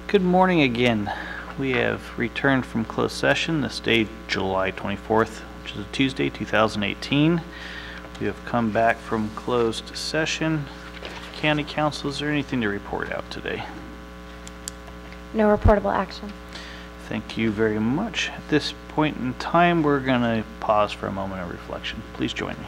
Good morning again. We have returned from closed session this day, July 24th, which is a Tuesday, 2018. We have come back from closed session. County Council, is there anything to report out today? No reportable action. Thank you very much. At this point in time, we're going to pause for a moment of reflection. Please join me.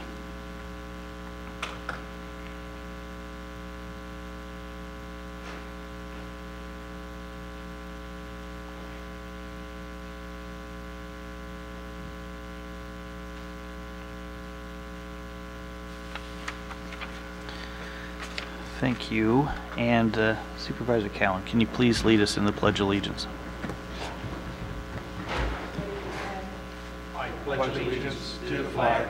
Thank you. And Supervisor Cowan, can you please lead us in the Pledge of Allegiance? I pledge allegiance to the flag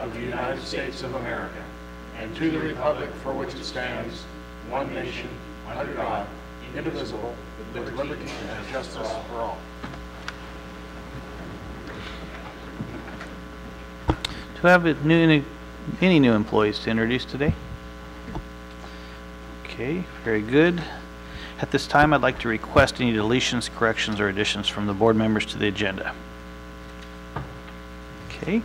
of the United States of America and to the republic for which it stands, one nation, under God, indivisible, with liberty and justice for all. Do I have any new employees to introduce today? Okay, very good. At this time, I'd like to request any deletions, corrections, or additions from the board members to the agenda. Okay.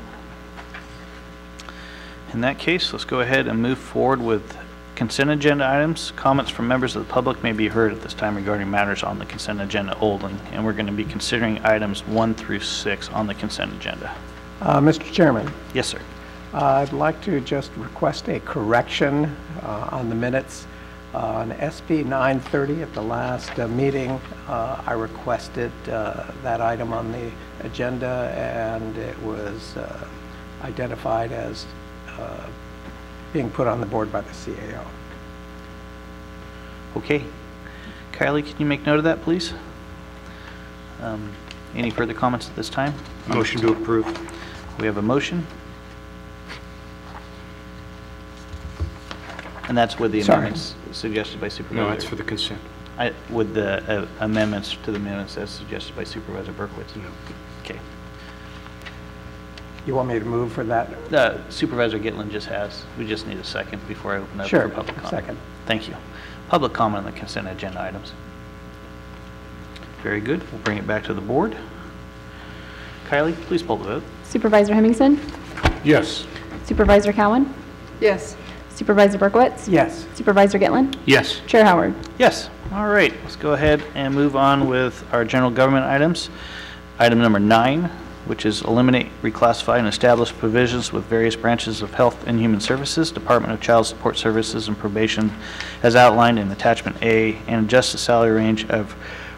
In that case, let's go ahead and move forward with consent agenda items. Comments from members of the public may be heard at this time regarding matters on the consent agenda only, and we're going to be considering items 1 through 6 on the consent agenda. Mr. Chairman. Yes, sir. I'd like to just request a correction on the minutes. On SP 930 at the last meeting, I requested that item on the agenda, and it was identified as being put on the board by the CAO. Okay. Kylie, can you make note of that, please? Any further comments at this time? Motion to approve. We have a motion. And that's with the amendments suggested by Supervisor. No, that's for the consent. With the amendments to the minutes as suggested by Supervisor Berkowitz. No. Okay. You want me to move for that? Supervisor Gitlin just has. We just need a second before I open up Sure, for public comment. second. Thank you. Public comment on the consent agenda items. Very good. We'll bring it back to the board. Kylie, please poll the vote. Supervisor Hemmingson? Yes. Supervisor Cowan? Yes. Supervisor Berkowitz? Yes. Supervisor Gitlin? Yes. Chair Howard? Yes. All right. Let's go ahead and move on with our general government items. Item number 9, which is eliminate, reclassify, and establish provisions with various branches of Health and Human Services, Department of Child Support Services, and Probation as outlined in Attachment A, and adjust the salary range of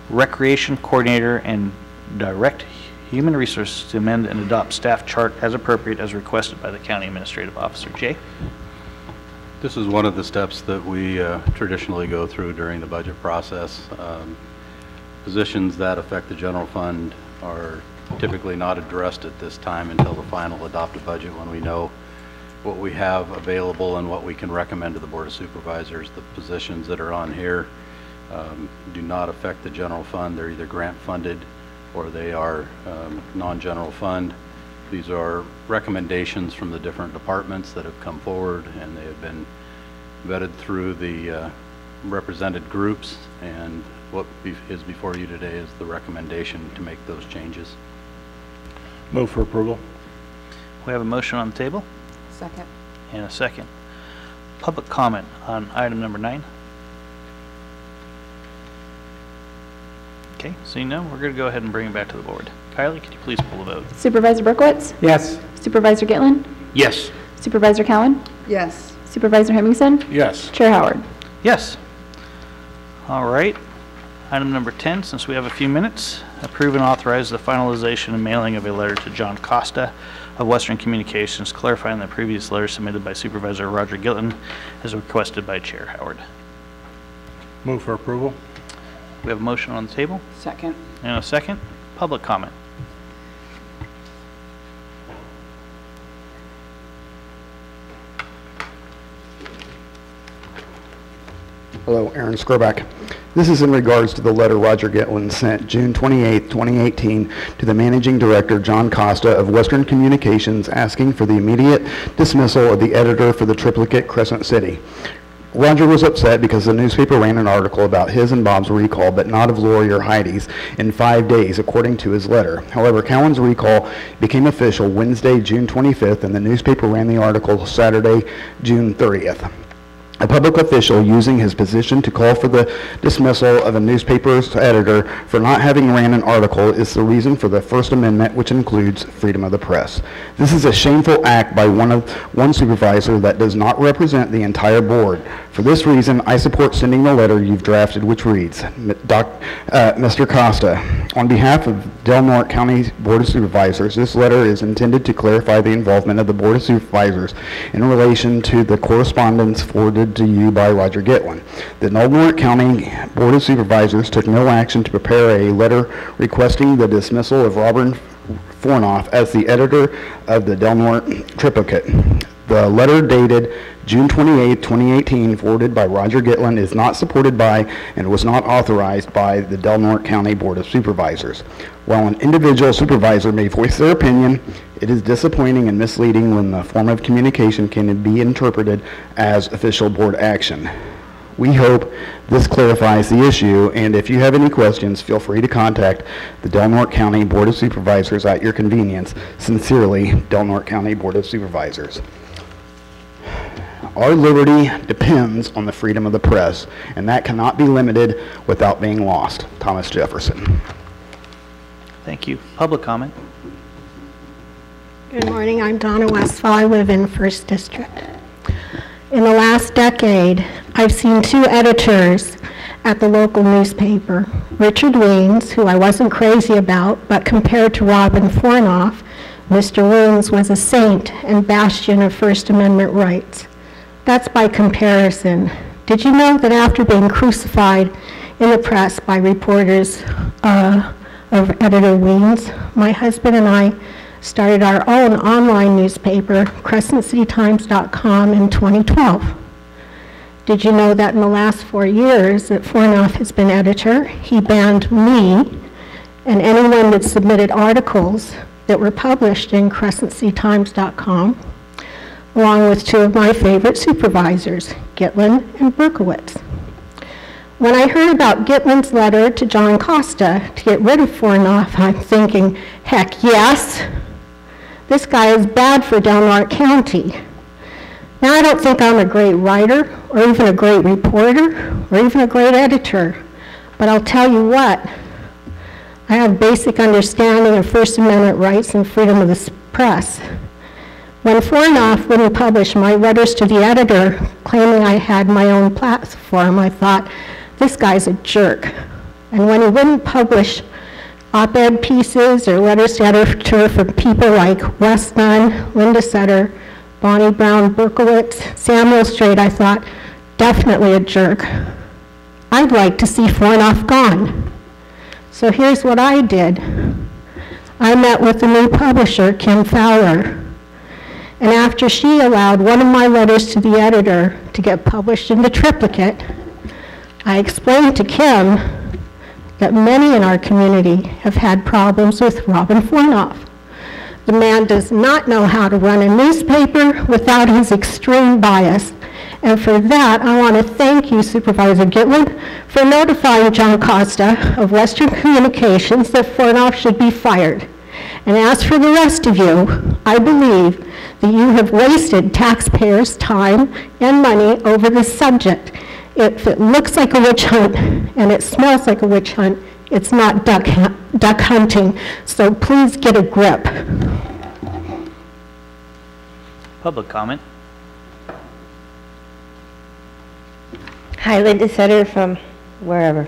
Recreation Coordinator and Direct Human Resources to amend and adopt staff chart as appropriate as requested by the County Administrative Officer. Jay? This is one of the steps that we traditionally go through during the budget process. Positions that affect the general fund are typically not addressed at this time until the final adopted budget, when we know what we have available and what we can recommend to the Board of Supervisors. The positions that are on here do not affect the general fund. They're either grant funded or they are non-general fund. These are recommendations from the different departments that have come forward, and they have been vetted through the represented groups, and what is before you today is the recommendation to make those changes. Move for approval. We have a motion on the table Second. and a second. Public comment on item number 9. Okay, seeing none, we're going to go ahead and bring it back to the board. Kylie, could you please pull the vote? Supervisor Berkowitz? Yes. Supervisor Gitlin? Yes. Supervisor Cowan? Yes. Supervisor Hemmingson? Yes. Chair Howard? Yes. All right. Item number 10, since we have a few minutes, approve and authorize the finalization and mailing of a letter to John Costa of Western Communications clarifying the previous letter submitted by Supervisor Roger Gitlin as requested by Chair Howard. Move for approval. We have a motion on the table Second. and a second. Public comment. Hello, Aaron Skroback. This is in regards to the letter Roger Gitlin sent June 28, 2018 to the Managing Director, John Costa of Western Communications, asking for the immediate dismissal of the editor for the triplicate Crescent City. Roger was upset because the newspaper ran an article about his and Bob's recall, but not of Lori or Heidi's, in 5 days, according to his letter. However, Cowan's recall became official Wednesday, June 25th, and the newspaper ran the article Saturday, June 30th. A public official using his position to call for the dismissal of a newspaper's editor for not having ran an article is the reason for the First Amendment, which includes freedom of the press. This is a shameful act by one supervisor that does not represent the entire board. For this reason, I support sending the letter you've drafted, which reads, Mr. Costa, on behalf of Del Norte County Board of Supervisors, this letter is intended to clarify the involvement of the Board of Supervisors in relation to the correspondence forwarded to you by Roger Gitlin. The Del Norte County Board of Supervisors took no action to prepare a letter requesting the dismissal of Robert Fornoff as the editor of the Del Norte Triplicate. The letter dated June 28, 2018, forwarded by Roger Gitlin, is not supported by and was not authorized by the Del Norte County Board of Supervisors. While an individual supervisor may voice their opinion, it is disappointing and misleading when the form of communication can be interpreted as official board action. We hope this clarifies the issue, and if you have any questions, feel free to contact the Del Norte County Board of Supervisors at your convenience. Sincerely, Del Norte County Board of Supervisors. Our liberty depends on the freedom of the press, and that cannot be limited without being lost. Thomas Jefferson. Thank you. Public comment. Good morning. I'm Donna Westphal. I live in 1st District. In the last decade, I've seen 2 editors at the local newspaper. Richard Weens, who I wasn't crazy about, but compared to Robin Fornoff, Mr. Weens was a saint and bastion of First Amendment rights. That's by comparison. Did you know that after being crucified in the press by reporters of Editor Weens, my husband and I started our own online newspaper, CrescentCityTimes.com, in 2012. Did you know that in the last 4 years that Fornoff has been editor, he banned me and anyone that submitted articles that were published in CrescentCityTimes.com, along with 2 of my favorite supervisors, Gitlin and Berkowitz. When I heard about Gitlin's letter to John Costa to get rid of Fornoff, I'm thinking, heck yes, this guy is bad for Del Norte County. Now, I don't think I'm a great writer, or even a great reporter, or even a great editor, but I'll tell you what, I have basic understanding of First Amendment rights and freedom of the press. When Fornoff wouldn't publish my letters to the editor claiming I had my own platform, I thought, this guy's a jerk. And when he wouldn't publish op-ed pieces or letters to editor from people like Wes Nunn, Linda Sutter, Bonnie Brown Berkowitz, Samuel Strait, I thought, definitely a jerk. I'd like to see Fornoff gone. So here's what I did. I met with the new publisher, Kim Fowler. And after she allowed one of my letters to the editor to get published in the Triplicate, I explained to Kim that many in our community have had problems with Robin Fornoff. The man does not know how to run a newspaper without his extreme bias. And for that, I want to thank you, Supervisor Gitlin, for notifying John Costa of Western Communications that Fornoff should be fired. And as for the rest of you, I believe that you have wasted taxpayers' time and money over this subject. If it looks like a witch hunt and it smells like a witch hunt, it's not duck hunting. So please get a grip. Public comment. Hi, Linda Sutter from wherever,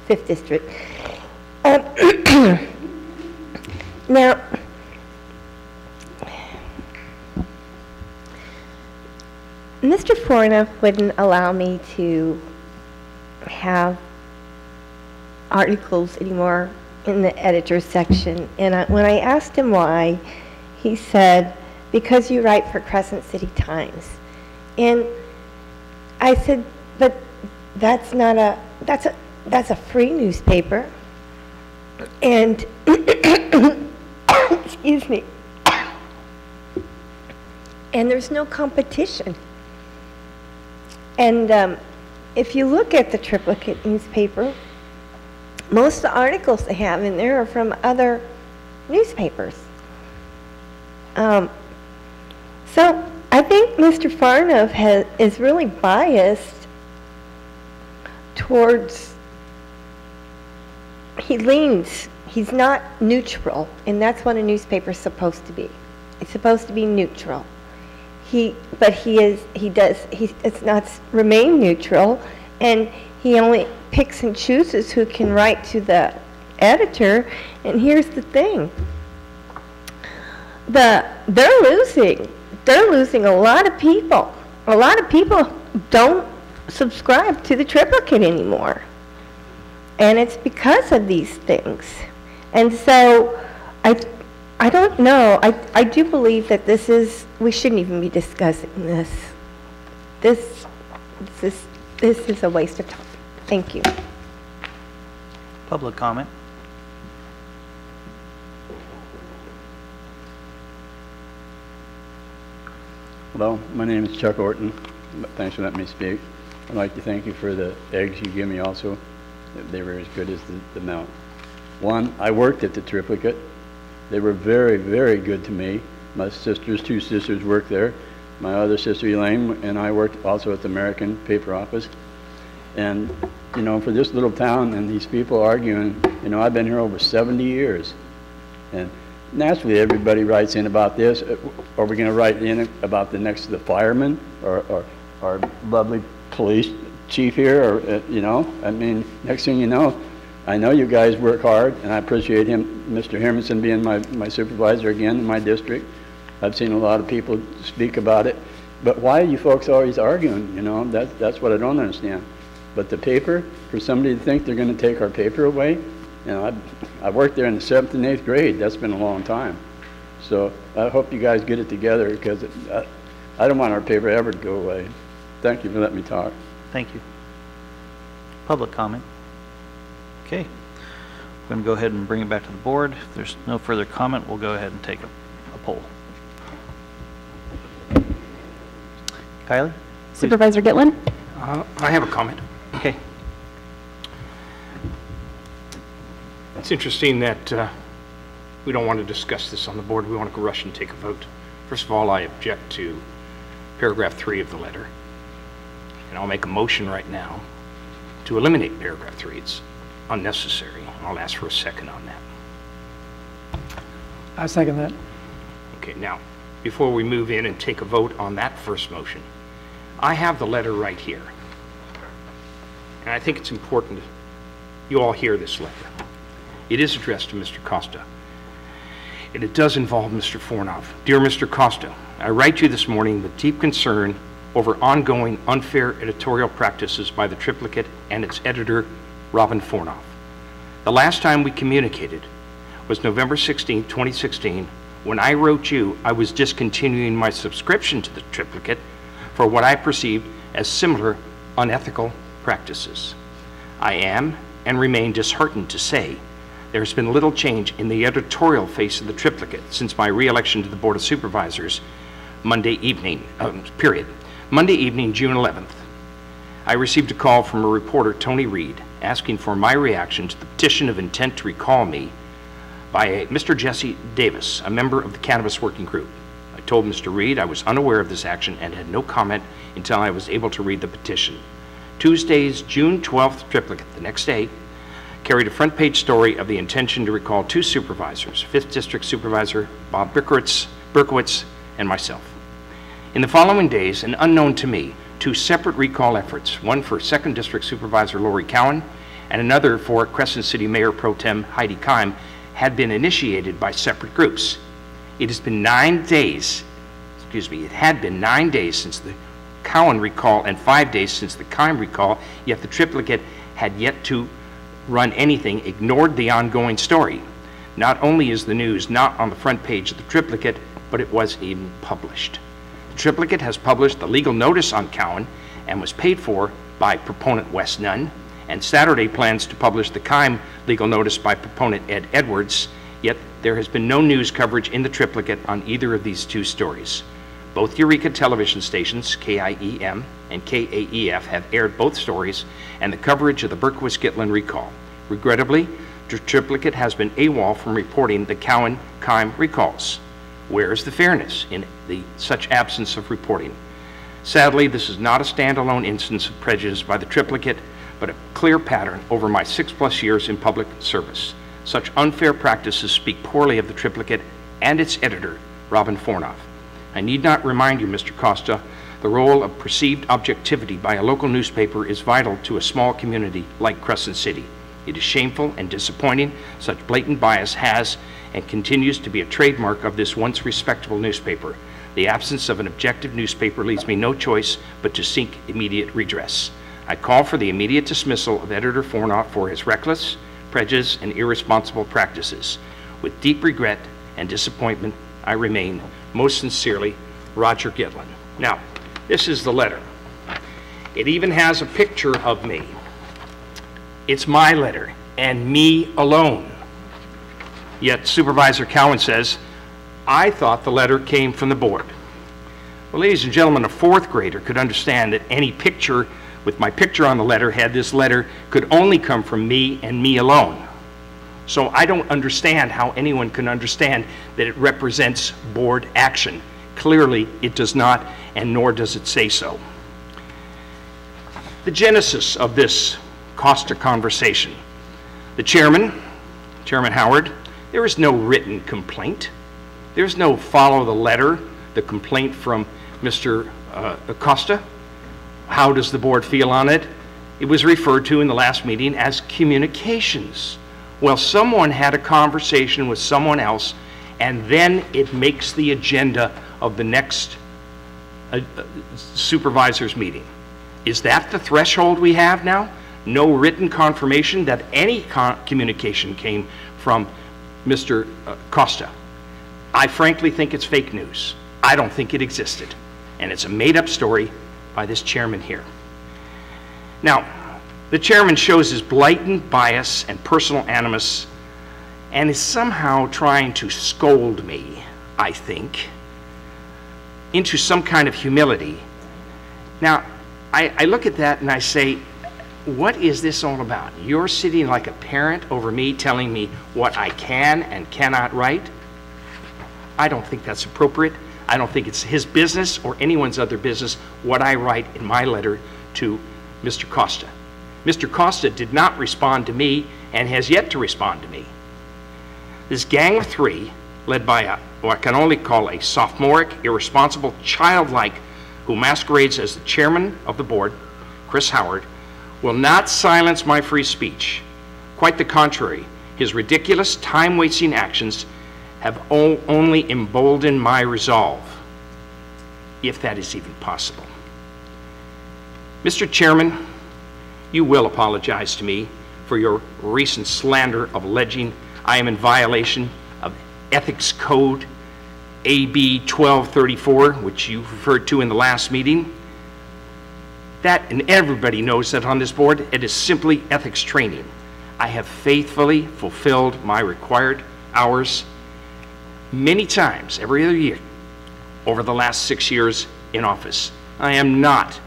5th District. Now, Mr. Fornoff wouldn't allow me to have articles anymore in the editor's section. And when I asked him why, he said, because you write for Crescent City Times. And I said, but that's not a, that's a free newspaper. And, excuse me, and there's no competition. And if you look at the triplicate newspaper, most of the articles they have in there are from other newspapers. So I think Mr. Farnow is really biased towards, he's not neutral, and that's what a newspaper is supposed to be. It's supposed to be neutral. He does not remain neutral, and he only picks and chooses who can write to the editor. And here's the thing. They're losing a lot of people. A lot of people don't subscribe to the triplicate anymore. And it's because of these things. And so I don't know. I do believe that we shouldn't even be discussing this. This is a waste of time. Thank you. Public comment. Hello, my name is Chuck Orton. Thanks for letting me speak. I'd like to thank you for the eggs you give me also. They were as good as the milk. One, I worked at the triplicate. They were very, very good to me. My two sisters worked there. My other sister, Elaine, and I worked also at the American paper office. And, you know, for this little town and these people arguing, you know, I've been here over 70 years. And naturally, everybody writes in about this. Are we going to write in about the fireman or our lovely police chief here? Or, you know, I mean, next thing you know, I know you guys work hard, and I appreciate him, Mr. Hermanson, being my supervisor again in my district. I've seen a lot of people speak about it. But why are you folks always arguing? You know, that's what I don't understand. But the paper, for somebody to think they're going to take our paper away, you know, I worked there in the 7th and 8th grade. That's been a long time. So I hope you guys get it together, because I don't want our paper ever to go away. Thank you for letting me talk. Thank you. Public comment. Okay. We're going to go ahead and bring it back to the board. If there's no further comment, we'll go ahead and take a poll. Kylie? Supervisor Gitlin? I have a comment. Okay. It's interesting that we don't want to discuss this on the board. We want to rush and take a vote. First of all, I object to paragraph 3 of the letter. And I'll make a motion right now to eliminate paragraph 3. It's unnecessary. I'll ask for a second on that. I second that. Okay, now, before we move in and take a vote on that first motion, I have the letter right here. And I think it's important you all hear this letter. It is addressed to Mr. Costa. And it does involve Mr. Fornoff. Dear Mr. Costa, I write you this morning with deep concern over ongoing unfair editorial practices by the triplicate and its editor, Robin Fornoff. The last time we communicated was November 16, 2016, when I wrote you I was discontinuing my subscription to the triplicate for what I perceived as similar unethical practices. I am and remain disheartened to say there has been little change in the editorial face of the triplicate since my re-election to the Board of Supervisors Monday evening, Monday evening, June 11th. I received a call from a reporter, Tony Reed, asking for my reaction to the petition of intent to recall me by Mr. Jesse Davis, a member of the Cannabis Working Group. I told Mr. Reed I was unaware of this action and had no comment until I was able to read the petition. Tuesday's June 12th triplicate, the next day, carried a front page story of the intention to recall 2 supervisors, 5th District Supervisor Bob Berkowitz and myself. In the following days, and unknown to me, 2 separate recall efforts, one for 2nd District Supervisor Lori Cowan and another for Crescent City Mayor Pro Tem Heidi Keim, had been initiated by separate groups. It has been 9 days, it had been 9 days since the Cowan recall and 5 days since the Keim recall, yet the triplicate had yet to run anything, ignored the ongoing story. Not only is the news not on the front page of the triplicate, but it was even published. The triplicate has published the legal notice on Cowan and was paid for by proponent Wes Nunn, and Saturday plans to publish the Keim legal notice by proponent Ed Edwards, yet there has been no news coverage in the triplicate on either of these 2 stories. Both Eureka television stations, KIEM and KAEF, have aired both stories and the coverage of the Berkowitz-Gitlin recall. Regrettably, the triplicate has been AWOL from reporting the Cowan-Keim recalls. Where is the fairness in such absence of reporting? Sadly, this is not a standalone instance of prejudice by the triplicate, but a clear pattern over my 6+ years in public service. Such unfair practices speak poorly of the triplicate and its editor, Robin Fornoff. I need not remind you, Mr. Costa, the role of perceived objectivity by a local newspaper is vital to a small community like Crescent City. It is shameful and disappointing such blatant bias has and continues to be a trademark of this once respectable newspaper. The absence of an objective newspaper leaves me no choice but to seek immediate redress. I call for the immediate dismissal of Editor Fornoff for his reckless, prejudice, and irresponsible practices. With deep regret and disappointment, I remain, most sincerely, Roger Gitlin. Now, this is the letter. It even has a picture of me. It's my letter, and me alone. Yet Supervisor Cowan says, I thought the letter came from the board. Well, ladies and gentlemen, a 4th grader could understand that any picture with my picture on the letterhead, this letter could only come from me and me alone. So I don't understand how anyone can understand that it represents board action. Clearly, it does not, and nor does it say so. The genesis of this Costa conversation. The chairman, Chairman Howard, there is no written complaint. There's no follow the letter, the complaint from Mr. Costa. How does the board feel on it? It was referred to in the last meeting as communications. Well, someone had a conversation with someone else, and then it makes the agenda of the next supervisors meeting. Is that the threshold we have now? No written confirmation that any communication came from Mr. Costa. I frankly think it's fake news. I don't think it existed. And it's a made-up story by this chairman here. Now, the chairman shows his blatant bias and personal animus and is somehow trying to scold me, I think, into some kind of humility. Now, I look at that and I say, what is this all about? You're sitting like a parent over me telling me what I can and cannot write? I don't think that's appropriate. I don't think it's his business or anyone's other business what I write in my letter to Mr. Costa. Mr. Costa did not respond to me and has yet to respond to me. This gang of 3, led by what I can only call a sophomoric, irresponsible, childlike, who masquerades as the chairman of the board, Chris Howard, will not silence my free speech. Quite the contrary, his ridiculous, time-wasting actions have only emboldened my resolve, if that is even possible. Mr. Chairman, you will apologize to me for your recent slander of alleging I am in violation of Ethics Code AB 1234, which you referred to in the last meeting. That, and everybody knows that on this board, it is simply ethics training. I have faithfully fulfilled my required hours many times, every other year, over the last 6 years in office. I am not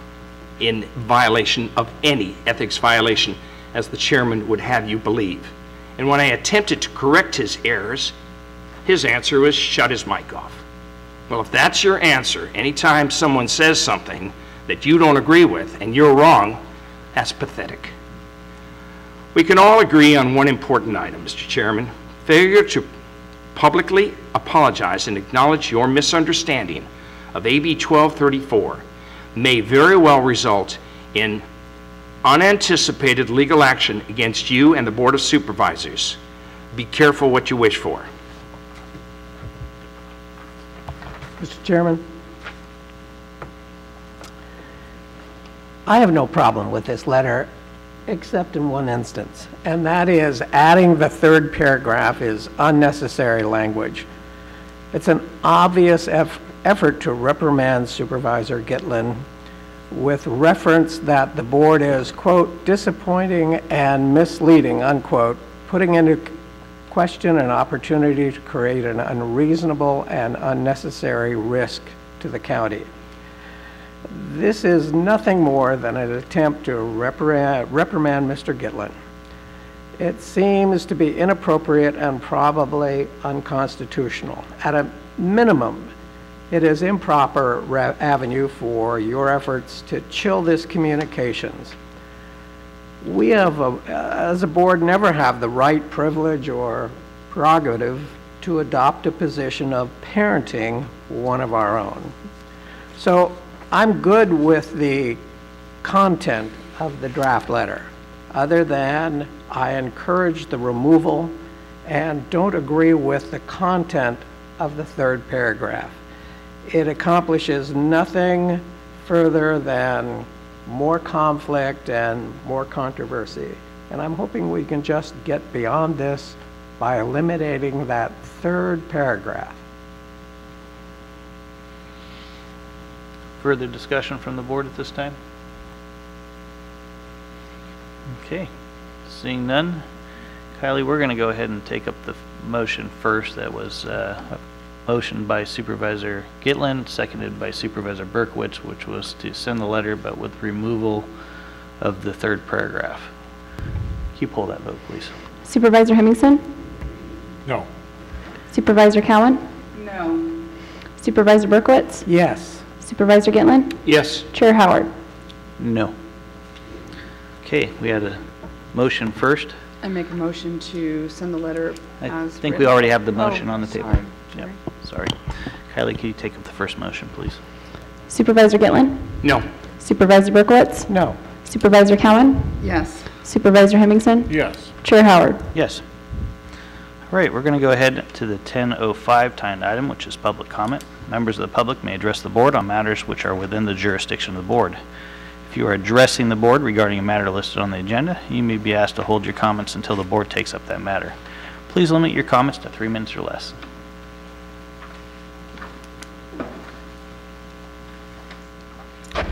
in violation of any ethics violation, as the chairman would have you believe. And when I attempted to correct his errors, his answer was shut his mic off. Well, if that's your answer, anytime someone says something that you don't agree with and you're wrong, that's pathetic. We can all agree on one important item, Mr. Chairman. Failure to publicly apologize and acknowledge your misunderstanding of AB 1234 may very well result in unanticipated legal action against you and the Board of Supervisors. Be careful what you wish for. Mr. Chairman, I have no problem with this letter except in one instance, and that is adding the 3rd paragraph is unnecessary language. It's an obvious effort to reprimand Supervisor Gitlin with reference that the board is, quote, disappointing and misleading, unquote, putting into question an opportunity to create an unreasonable and unnecessary risk to the county. This is nothing more than an attempt to reprimand Mr. Gitlin. It seems to be inappropriate and probably unconstitutional. At a minimum, it is improper avenue for your efforts to chill this communications. We have, as a board, never have the right, privilege, or prerogative to adopt a position of parenting one of our own. So I'm good with the content of the draft letter, other than I encourage the removal and don't agree with the content of the third paragraph. It accomplishes nothing further than more conflict and more controversy. And I'm hoping we can just get beyond this by eliminating that third paragraph. Further discussion from the board at this time? Okay, seeing none. Kylie, we're going to go ahead and take up the motion first. That was a motion by Supervisor Gitlin, seconded by Supervisor Berkowitz, which was to send the letter but with removal of the third paragraph. Can you pull that vote, please? Supervisor Hemmingson? No. Supervisor Cowan? No. Supervisor Berkowitz? Yes. Supervisor Gitlin? Yes. Chair Howard? No. Okay, we had a motion first. I make a motion to send the letter I as think we written. already have the motion Oh, on the table. sorry. Yep, sorry. Kylie, can you take up the first motion, please? Supervisor Gitlin? No. Supervisor Berkowitz? No. Supervisor Cowan? Yes. Supervisor Hemmingson? Yes. Chair Howard? Yes. All right, we're going to go ahead to the 10:05 timed item, which is public comment. Members of the public may address the board on matters which are within the jurisdiction of the board. If you are addressing the board regarding a matter listed on the agenda, you may be asked to hold your comments until the board takes up that matter. Please limit your comments to 3 minutes or less.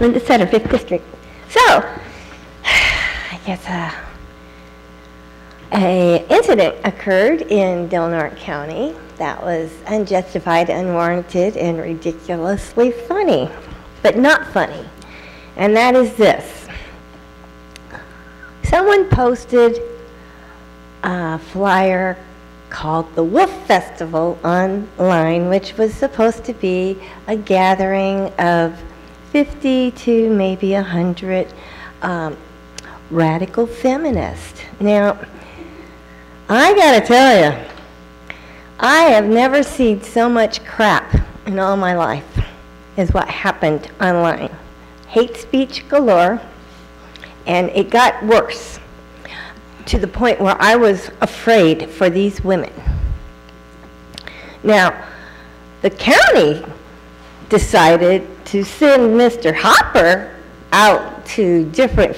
Linda Sutter, 5th District. So, I guess a incident occurred in Del Norte County that was unjustified, unwarranted, and ridiculously funny, but not funny. And that is this. Someone posted a flyer called the Wolf Festival online, which was supposed to be a gathering of 50 to maybe 100 radical feminists. Now, I gotta tell you, I have never seen so much crap in all my life as what happened online. Hate speech galore, and it got worse to the point where I was afraid for these women. Now, the county decided to send Mr. Hopper out to different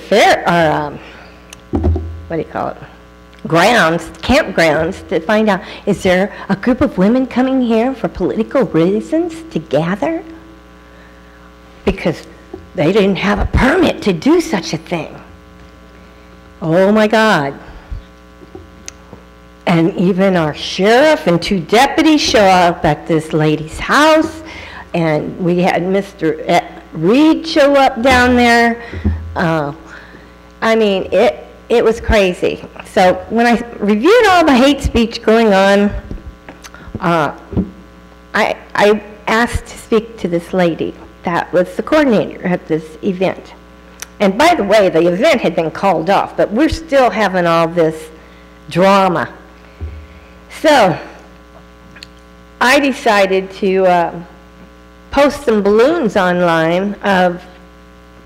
campgrounds to find out, is there a group of women coming here for political reasons to gather? Because they didn't have a permit to do such a thing. Oh my God. And even our sheriff and 2 deputies show up at this lady's house, and we had Mr. Reed show up down there. I mean, it was crazy. So when I reviewed all the hate speech going on, I asked to speak to this lady that was the coordinator at this event. And by the way, the event had been called off, but we're still having all this drama. So I decided to post some balloons online of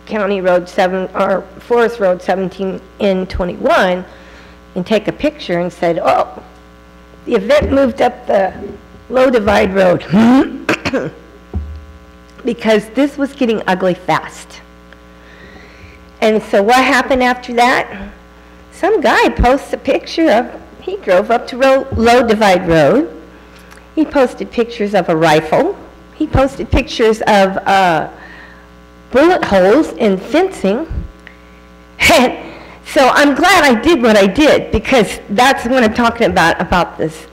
County Road 7 or Forest Road 17 in 21 and take a picture and said, oh, the event moved up the low divide road because this was getting ugly fast. And so what happened after that? Some guy posts a picture of, he drove up to low divide road. He posted pictures of a rifle. He posted pictures of bullet holes in fencing. And so I'm glad I did what I did, because that's what I'm talking about this.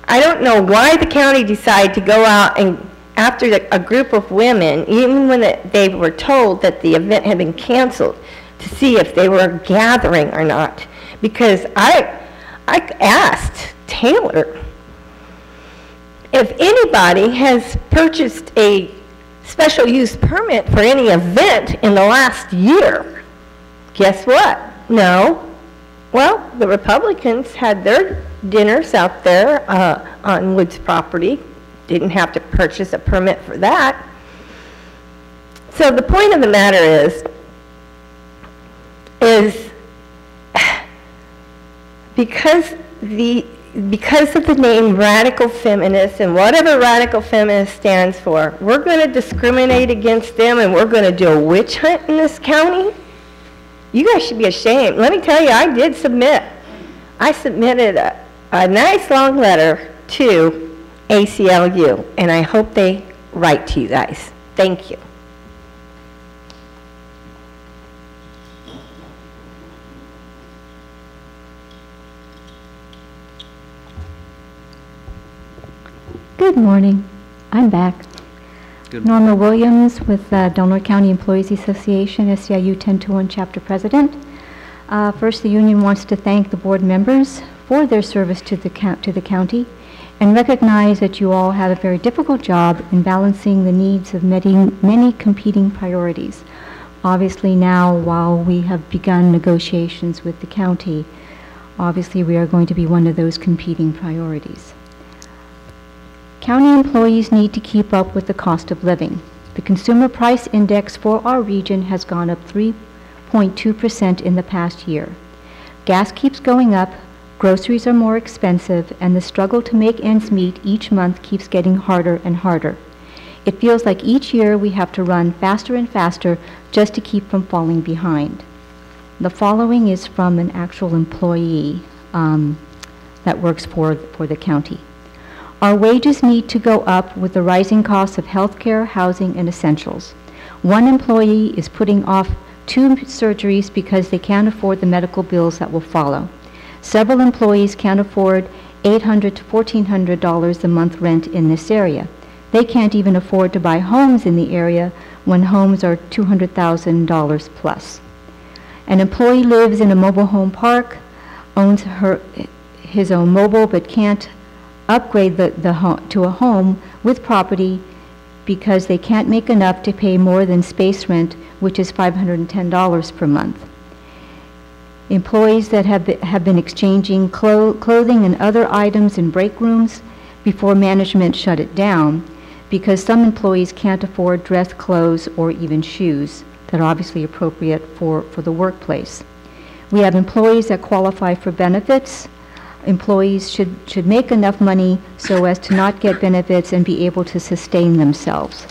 I don't know why the county decided to go out and after a group of women, even when they were told that the event had been canceled, to see if they were gathering or not. Because I asked Taylor if anybody has purchased a special use permit for any event in the last year. Guess what? No. Well, the Republicans had their dinners out there on Woods property. Didn't have to purchase a permit for that. So the point of the matter is because of the name radical feminists and whatever radical feminist stands for, we're going to discriminate against them and we're going to do a witch hunt in this county? You guys should be ashamed. Let me tell you, I submitted a nice long letter to ACLU, and I hope they write to you guys. Thank you. Good morning. I'm back. Norma Williams with Delaware County Employees Association, SEIU 1021 Chapter President. First, the union wants to thank the board members for their service to the county and recognize that you all have a very difficult job in balancing the needs of many competing priorities. Obviously now, while we have begun negotiations with the county, obviously we are going to be one of those competing priorities. County employees need to keep up with the cost of living. The consumer price index for our region has gone up 3.2% in the past year. Gas keeps going up, groceries are more expensive, and the struggle to make ends meet each month keeps getting harder and harder. It feels like each year we have to run faster and faster just to keep from falling behind. The following is from an actual employee that works for the county. Our wages need to go up with the rising costs of healthcare, housing, and essentials. One employee is putting off 2 surgeries because they can't afford the medical bills that will follow. Several employees can't afford $800 to $1,400 a month rent in this area. They can't even afford to buy homes in the area when homes are $200,000 plus. An employee lives in a mobile home park, owns his own mobile, but can't upgrade to a home with property because they can't make enough to pay more than space rent, which is $510 per month. Employees that have been exchanging clothing and other items in break rooms before management shut it down because some employees can't afford dress clothes or even shoes that are obviously appropriate for the workplace. We have employees that qualify for benefits. Employees should make enough money so as to not get benefits and be able to sustain themselves.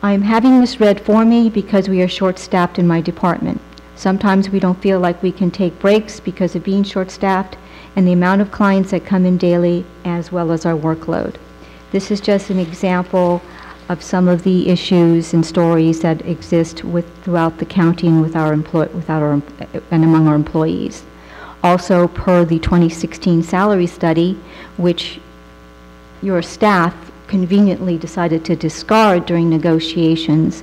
I'm having this read for me because we are short-staffed in my department. Sometimes we don't feel like we can take breaks because of being short-staffed and the amount of clients that come in daily as well as our workload. This is just an example of some of the issues and stories that exist throughout the county and and among our employees. Also, per the 2016 salary study, which your staff conveniently decided to discard during negotiations,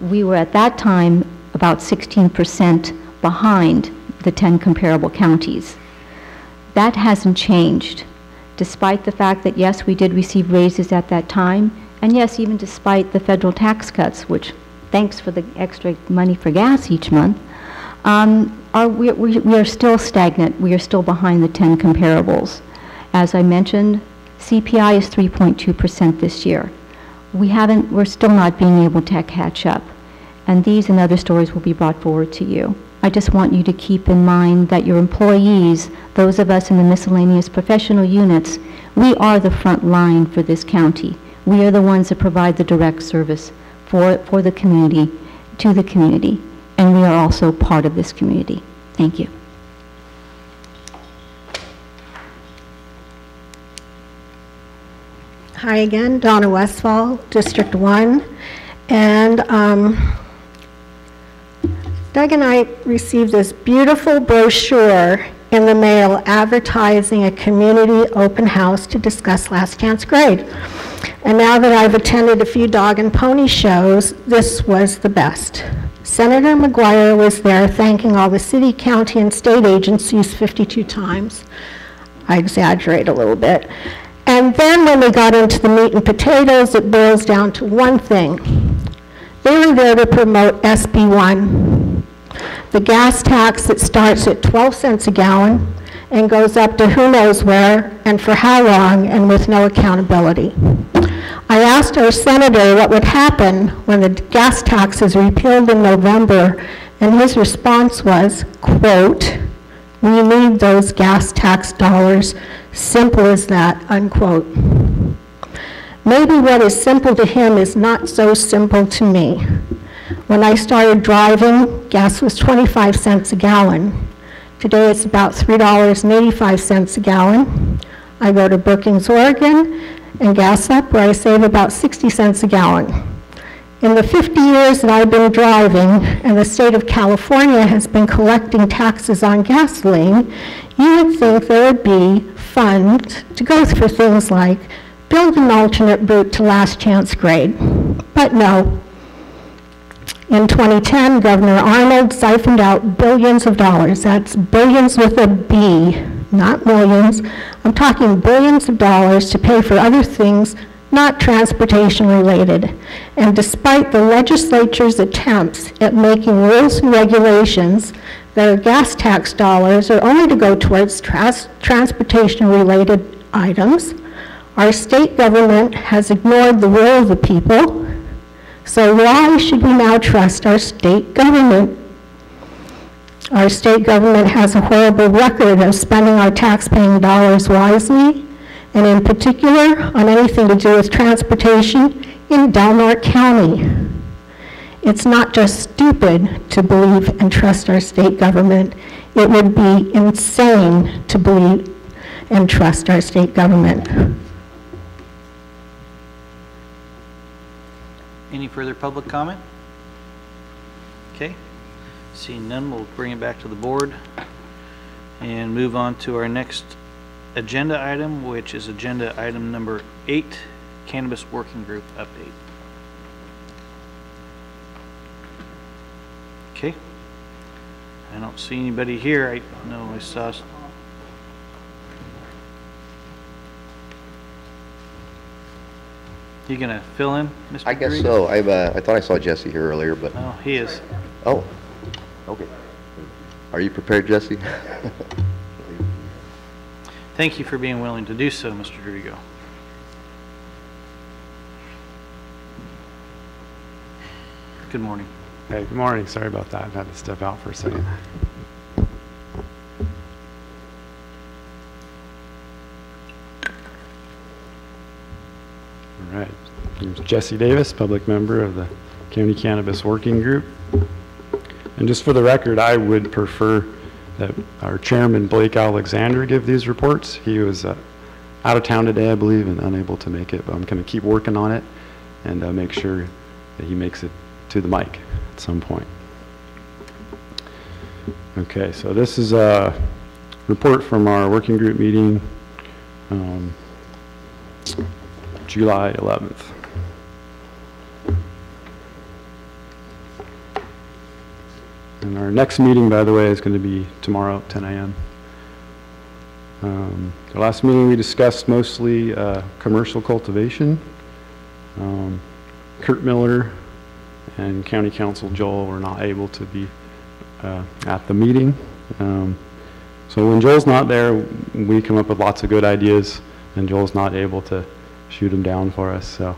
we were at that time about 16% behind the 10 comparable counties. That hasn't changed, despite the fact that, yes, we did receive raises at that time, and yes, even despite the federal tax cuts, which, thanks for the extra money for gas each month, we are still stagnant. We are still behind the 10 comparables. As I mentioned, CPI is 3.2% this year. We're still not being able to catch up. And these and other stories will be brought forward to you. I just want you to keep in mind that your employees, those of us in the miscellaneous professional units, we are the front line for this county. We are the ones that provide the direct service for the community, to the community. And we are also part of this community. Thank you. Hi again, Donna Westfall, District 1. And Doug and I received this beautiful brochure in the mail advertising a community open house to discuss last chance grade. And now that I've attended a few dog and pony shows, this was the best. Senator McGuire was there thanking all the city, county, and state agencies 52 times. I exaggerate a little bit. And then when we got into the meat and potatoes, it boils down to one thing. They were there to promote SB 1, the gas tax that starts at 12 cents a gallon and goes up to who knows where and for how long and with no accountability. I asked our senator what would happen when the gas tax is repealed in November, and his response was, quote, "We need those gas tax dollars, simple as that," unquote. Maybe what is simple to him is not so simple to me. When I started driving, gas was 25 cents a gallon. Today it's about $3.85 a gallon. I go to Brookings, Oregon, and gas up where I save about 60 cents a gallon. In the 50 years that I've been driving, and the state of California has been collecting taxes on gasoline, you would think there would be funds to go for things like build an alternate route to last chance grade. But no. In 2010, Governor Arnold siphoned out billions of dollars. That's billions with a B, not millions. I'm talking billions of dollars to pay for other things not transportation related. And despite the legislature's attempts at making rules and regulations that are gas tax dollars are only to go towards transportation related items, our state government has ignored the will of the people. So why should we now trust our state government? Our state government has a horrible record of spending our tax-paying dollars wisely, and in particular on anything to do with transportation in Delmar County. It's not just stupid to believe and trust our state government. It would be insane to believe and trust our state government. Any further public comment? Okay. Seeing none, we'll bring it back to the board and move on to our next agenda item, which is agenda item number 8, Cannabis Working Group update. Okay. I don't see anybody here. I know I saw. You gonna fill in, Mr. I guess Green? so. I thought I saw Jesse here earlier, but. Oh, he is. Oh, okay. Are you prepared, Jesse? Thank you for being willing to do so, Mr. Drigo. Good morning. Hey, good morning. Sorry about that. I had to step out for a second. All right. My name's Jesse Davis, public member of the County Cannabis Working Group. And just for the record, I would prefer that our chairman, Blake Alexander, give these reports. He was out of town today, I believe, and unable to make it, but I'm going to keep working on it and make sure that he makes it to the mic at some point. Okay, so this is a report from our working group meeting July 11th. And our next meeting, by the way, is going to be tomorrow at 10 a.m. The last meeting we discussed mostly commercial cultivation. Kurt Miller and County Council Joel were not able to be at the meeting. So when Joel's not there, we come up with lots of good ideas, and Joel's not able to shoot them down for us. So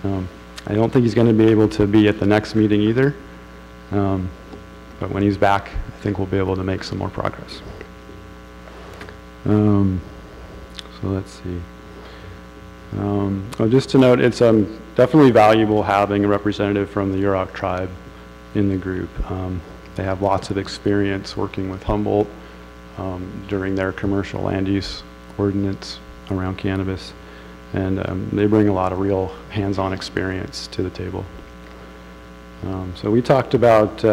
I don't think he's going to be able to be at the next meeting either. But when he's back, I think we'll be able to make some more progress. So let's see. Just to note, it's definitely valuable having a representative from the Yurok tribe in the group. They have lots of experience working with Humboldt during their commercial land use ordinance around cannabis. And they bring a lot of real hands-on experience to the table. So we talked about,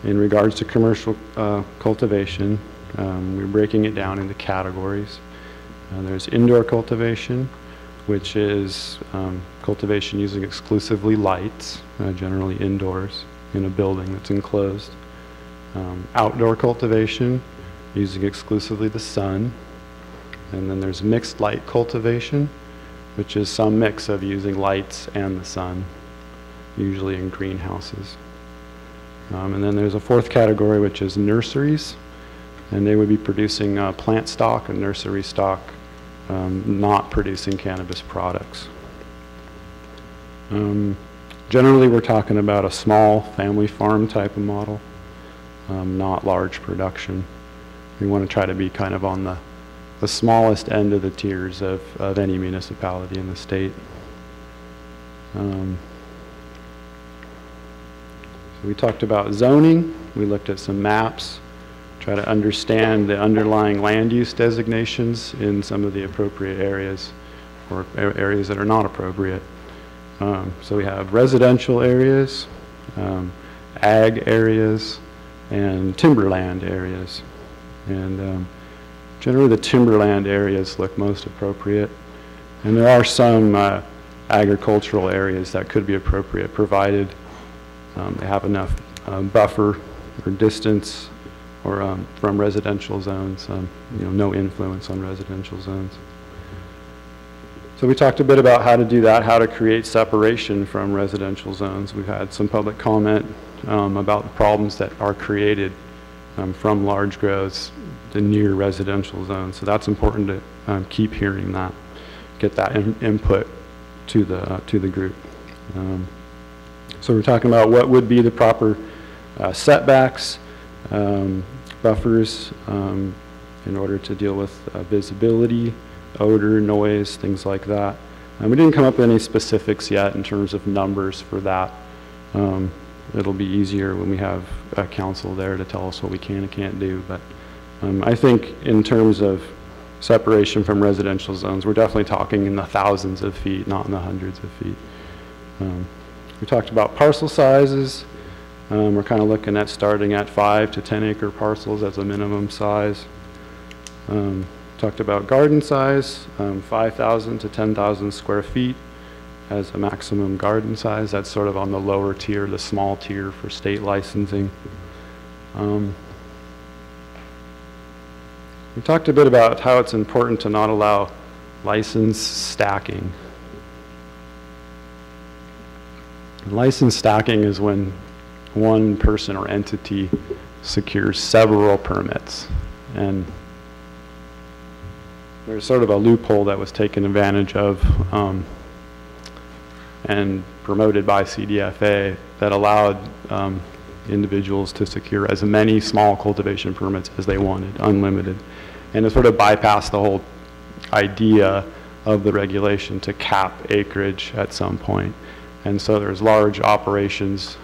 in regards to commercial cultivation, we're breaking it down into categories. There's indoor cultivation, which is cultivation using exclusively lights, generally indoors in a building that's enclosed. Outdoor cultivation using exclusively the sun. And then there's mixed light cultivation, which is some mix of using lights and the sun, usually in greenhouses. And then there's a fourth category, which is nurseries, and they would be producing plant stock and nursery stock, not producing cannabis products. Generally, we're talking about a small family farm type of model, not large production. We want to try to be kind of on the smallest end of the tiers of any municipality in the state. So we talked about zoning. We looked at some maps, try to understand the underlying land use designations in some of the appropriate areas or areas that are not appropriate. So we have residential areas, ag areas, and timberland areas. And generally the timberland areas look most appropriate. And there are some agricultural areas that could be appropriate, provided they have enough buffer or distance or from residential zones, no influence on residential zones. So we talked a bit about how to do that, how to create separation from residential zones. We've had some public comment about the problems that are created from large grows to near residential zones. So that's important to keep hearing that, get that input to the group. So we're talking about what would be the proper setbacks, buffers in order to deal with visibility, odor, noise, things like that. We didn't come up with any specifics yet in terms of numbers for that. It'll be easier when we have a council there to tell us what we can and can't do. But I think in terms of separation from residential zones, we're definitely talking in the thousands of feet, not in the hundreds of feet. We talked about parcel sizes. We're kind of looking at starting at 5 to 10 acre parcels as a minimum size. Talked about garden size, 5,000 to 10,000 square feet as a maximum garden size. That's sort of on the lower tier, the small tier for state licensing. We talked a bit about how it's important to not allow license stacking. License stacking is when one person or entity secures several permits, and there's sort of a loophole that was taken advantage of and promoted by CDFA that allowed individuals to secure as many small cultivation permits as they wanted, unlimited. And it sort of bypassed the whole idea of the regulation to cap acreage at some point. And so there's large operations,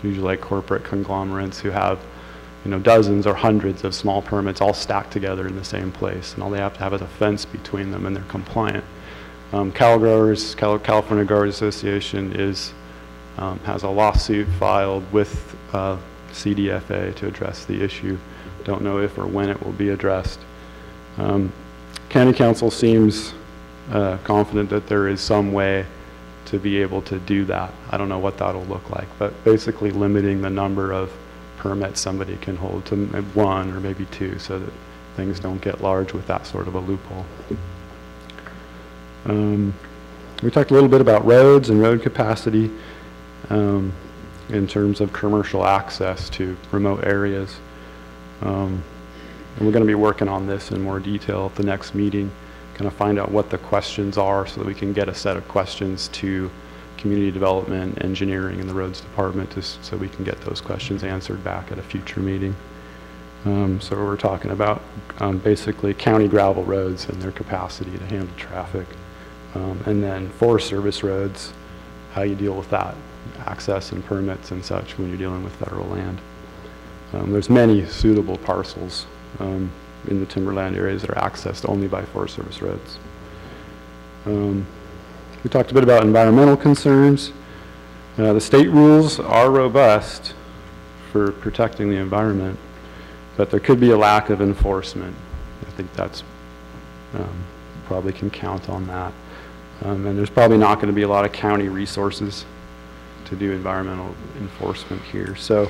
usually like corporate conglomerates who have dozens or hundreds of small permits all stacked together in the same place, and all they have to have is a fence between them and they're compliant. California Growers Association has a lawsuit filed with CDFA to address the issue. Don't know if or when it will be addressed. County Council seems confident that there is some way to be able to do that. I don't know what that'll look like, but basically limiting the number of permits somebody can hold to 1 or maybe 2 so that things don't get large with that sort of a loophole. We talked a little bit about roads and road capacity in terms of commercial access to remote areas. And we're going to be working on this in more detail at the next meeting, kind of find out what the questions are so that we can get a set of questions to community development, engineering, and the roads department so we can get those questions answered back at a future meeting. So we're talking about basically county gravel roads and their capacity to handle traffic. And then Forest Service roads, how you deal with that, access and permits and such when you're dealing with federal land. There's many suitable parcels in the timberland areas that are accessed only by Forest Service roads. We talked a bit about environmental concerns. The state rules are robust for protecting the environment, but there could be a lack of enforcement. I think that's probably can count on that. And there's probably not going to be a lot of county resources to do environmental enforcement here. So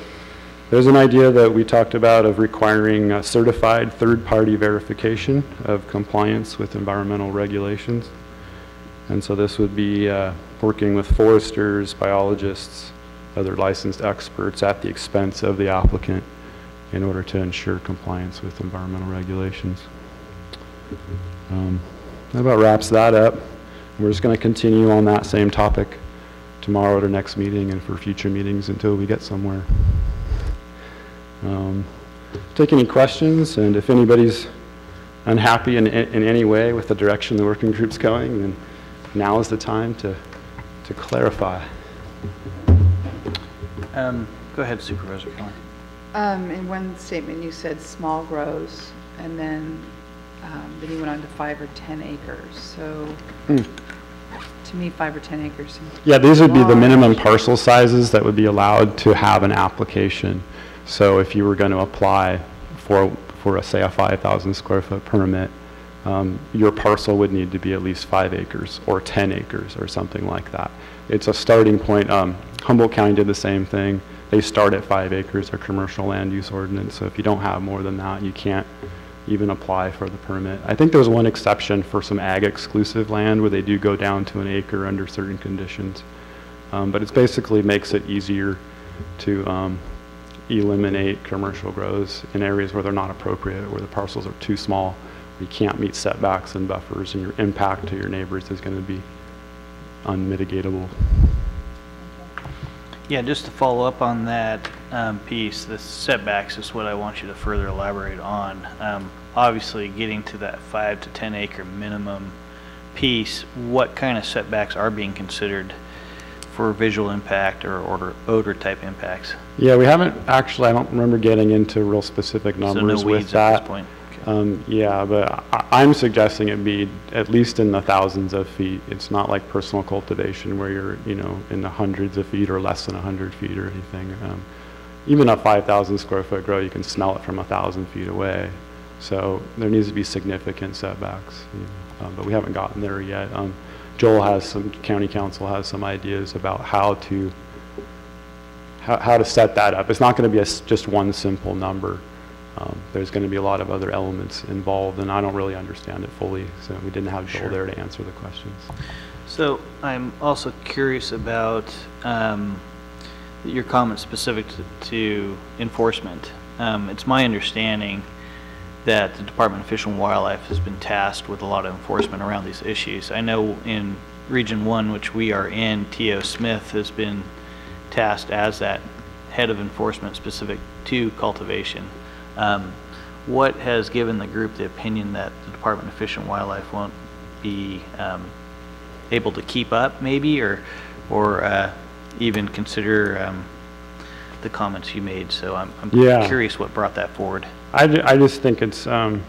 there's an idea that we talked about of requiring certified third-party verification of compliance with environmental regulations. And so this would be working with foresters, biologists, other licensed experts at the expense of the applicant in order to ensure compliance with environmental regulations. That about wraps that up. We're just going to continue on that same topic tomorrow at our next meeting and for future meetings until we get somewhere. Take any questions, and if anybody's unhappy in any way with the direction the working group's going, then now is the time to clarify. Go ahead, Supervisor Keller. In one statement, you said small grows, and then you went on to 5 or 10 acres. So to me, 5 or 10 acres seems yeah, these would be the large. minimum parcel sizes that would be allowed to have an application. So if you were going to apply for say a 5,000 square foot permit, your parcel would need to be at least 5 acres or 10 acres or something like that. It's a starting point. Humboldt County did the same thing. They start at 5 acres, their commercial land use ordinance. So if you don't have more than that, you can't even apply for the permit. I think there's one exception for some ag exclusive land where they do go down to an acre under certain conditions. But it basically makes it easier to eliminate commercial grows in areas where they're not appropriate, where the parcels are too small, you can't meet setbacks and buffers, and your impact to your neighbors is going to be unmitigatable. Yeah, just to follow up on that piece, the setbacks is what I want you to further elaborate on. Obviously, getting to that 5 to 10 acre minimum piece, what kind of setbacks are being considered for visual impact or odor type impacts? Yeah, we haven't actually, I don't remember getting into real specific numbers so no with weeds that. At this point. Okay. Yeah, but I'm suggesting it be at least in the thousands of feet. It's not like personal cultivation where you're, in the hundreds of feet or less than 100 feet or anything. Even a 5,000 square foot grow, you can smell it from 1,000 feet away. So there needs to be significant setbacks, but we haven't gotten there yet. Joel has county council has some ideas about how to set that up. It's not going to be just one simple number. There's going to be a lot of other elements involved, and I don't really understand it fully, so we didn't have Joel there to answer the questions. So I'm also curious about your comment specific to enforcement. It's my understanding that the Department of Fish and Wildlife has been tasked with a lot of enforcement around these issues. I know in Region 1, which we are in, T.O. Smith has been tasked as that head of enforcement specific to cultivation. What has given the group the opinion that the Department of Fish and Wildlife won't be able to keep up, maybe, or even consider the comments you made? So I'm curious what brought that forward. I just think it's I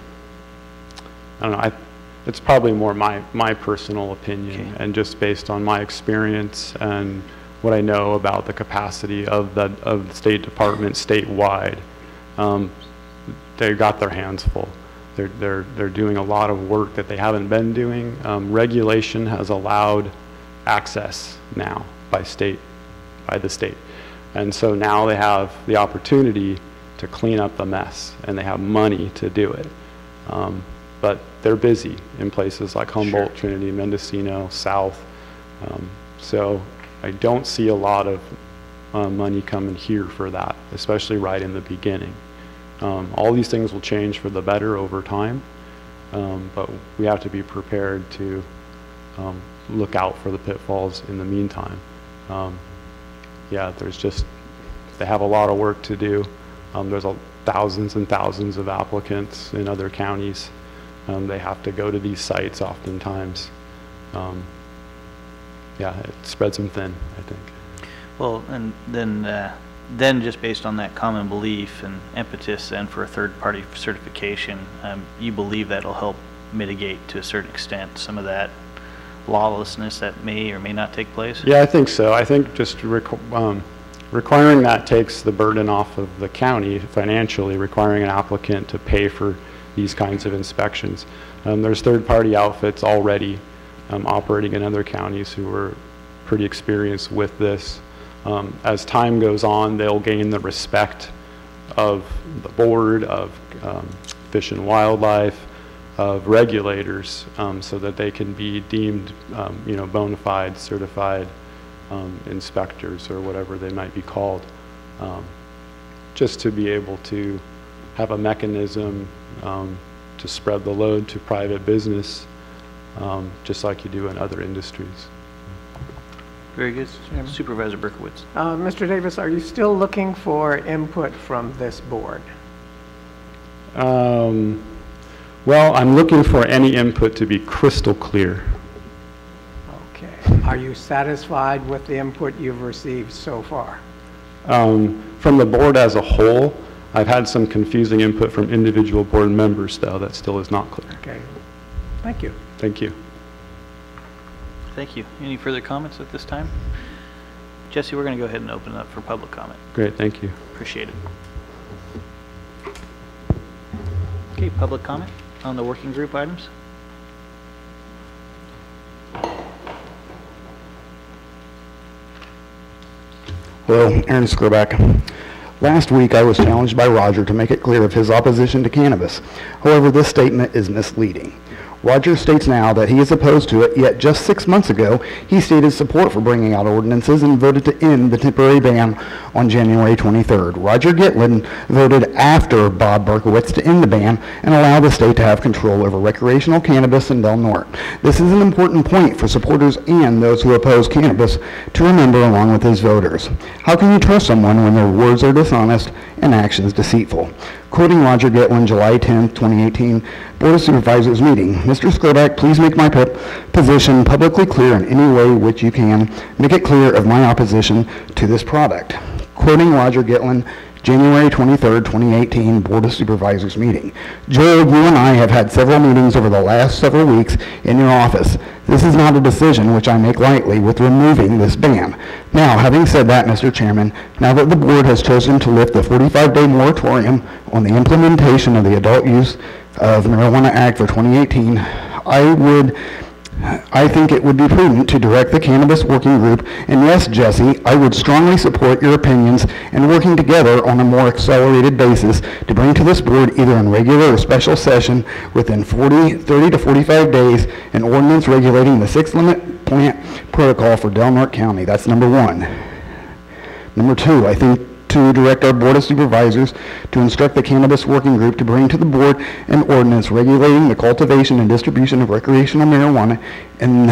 don't know. It's probably more my personal opinion, and just based on my experience and what I know about the capacity of the State Department statewide. They got their hands full. They're doing a lot of work that they haven't been doing. Regulation has allowed access now by the state, and so now they have the opportunity to clean up the mess, and they have money to do it. But they're busy in places like Humboldt, Trinity, Mendocino, South. So I don't see a lot of money coming here for that, especially right in the beginning. All these things will change for the better over time, but we have to be prepared to look out for the pitfalls in the meantime. Yeah, they have a lot of work to do. There's thousands and thousands of applicants in other counties. They have to go to these sites oftentimes. Yeah, it spreads them thin, I think. Well, and then just based on that common belief and impetus and for a third-party certification, you believe that'll help mitigate to a certain extent some of that lawlessness that may or may not take place? Yeah, I think so. I think just requiring that takes the burden off of the county financially, requiring an applicant to pay for these kinds of inspections. There's third-party outfits already operating in other counties who are pretty experienced with this. As time goes on, they'll gain the respect of the board, of Fish and Wildlife, of regulators, so that they can be deemed, bona fide, certified inspectors or whatever they might be called. Just to be able to have a mechanism to spread the load to private business, just like you do in other industries. Very good. Supervisor Berkowitz. Mr. Davis, are you still looking for input from this board? Well, I'm looking for any input to be crystal clear. Okay. Are you satisfied with the input you've received so far? From the board as a whole, I've had some confusing input from individual board members, though, that still is not clear. Okay. Thank you. Thank you. Thank you. Any further comments at this time? Jesse, we're going to go ahead and open it up for public comment. Great, thank you. Appreciate it. Okay, public comment on the working group items? Hello, Aaron Skroback. Last week, I was challenged by Roger to make it clear of his opposition to cannabis. However, this statement is misleading. Roger states now that he is opposed to it, yet just 6 months ago, he stated support for bringing out ordinances and voted to end the temporary ban on January 23rd. Roger Gitlin voted after Bob Berkowitz to end the ban and allow the state to have control over recreational cannabis in Del Norte. This is an important point for supporters and those who oppose cannabis to remember along with his voters. How can you trust someone when their words are dishonest and actions deceitful? Quoting Roger Gitlin, July 10, 2018, Board of Supervisors meeting. Mr. Skroback, please make my position publicly clear in any way which you can. Make it clear of my opposition to this product. Quoting Roger Gitlin, January 23rd, 2018, Board of Supervisors meeting. Joel, you and I have had several meetings over the last several weeks in your office. This is not a decision which I make lightly with removing this ban. Now, having said that, Mr. Chairman, now that the board has chosen to lift the 45-day moratorium on the implementation of the Adult Use of Marijuana Act for 2018, I think it would be prudent to direct the Cannabis Working Group, and yes, Jesse, I would strongly support your opinions and working together on a more accelerated basis to bring to this board either in regular or special session within 30 to 45 days an ordinance regulating the 6-limit plant protocol for Del Norte County. That's number one. Number two, I think to direct our Board of Supervisors to instruct the Cannabis Working Group to bring to the board an ordinance regulating the cultivation and distribution of recreational marijuana in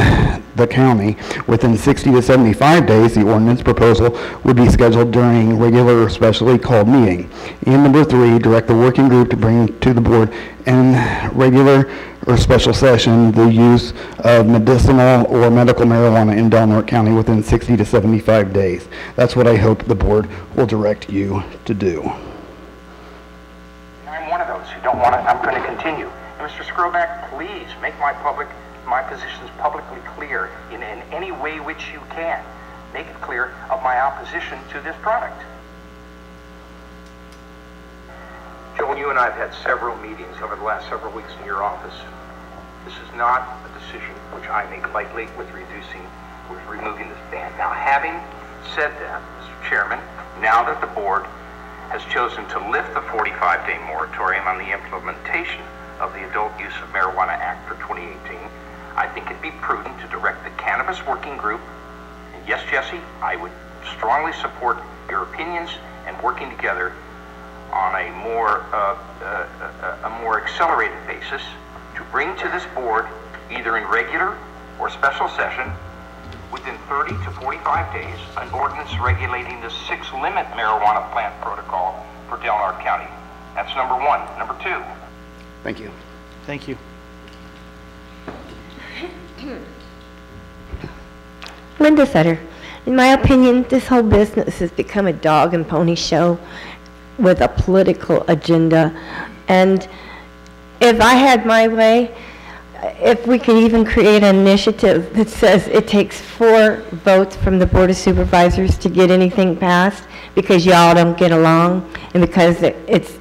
the county within 60 to 75 days. The ordinance proposal would be scheduled during regular or specially called meeting. And number three, direct the working group to bring to the board in regular or special session the use of medicinal or medical marijuana in Del Norte County within 60 to 75 days. That's what I hope the board will direct you to do. I'm one of those who don't want to. I'm going to continue. Mr. Skroback, please make my positions publicly clear in any way which you can. Make it clear of my opposition to this product. Joel, you and I have had several meetings over the last several weeks in your office. This is not a decision which I make lightly with removing this ban. Now, having said that, Mr. Chairman, now that the board has chosen to lift the 45-day moratorium on the implementation of the Adult Use of Marijuana Act for 2018, I think it'd be prudent to direct the Cannabis Working Group, and yes, Jesse, I would strongly support your opinions and working together on a more accelerated basis to bring to this board, either in regular or special session, within 30 to 45 days, an ordinance regulating the 6-limit marijuana plant protocol for Del Norte County. That's number one. Number two. Thank you. Thank you. Linda Sutter. In my opinion, this whole business has become a dog and pony show with a political agenda. And if I had my way, if we could even create an initiative that says it takes 4 votes from the Board of Supervisors to get anything passed because y'all don't get along and because it's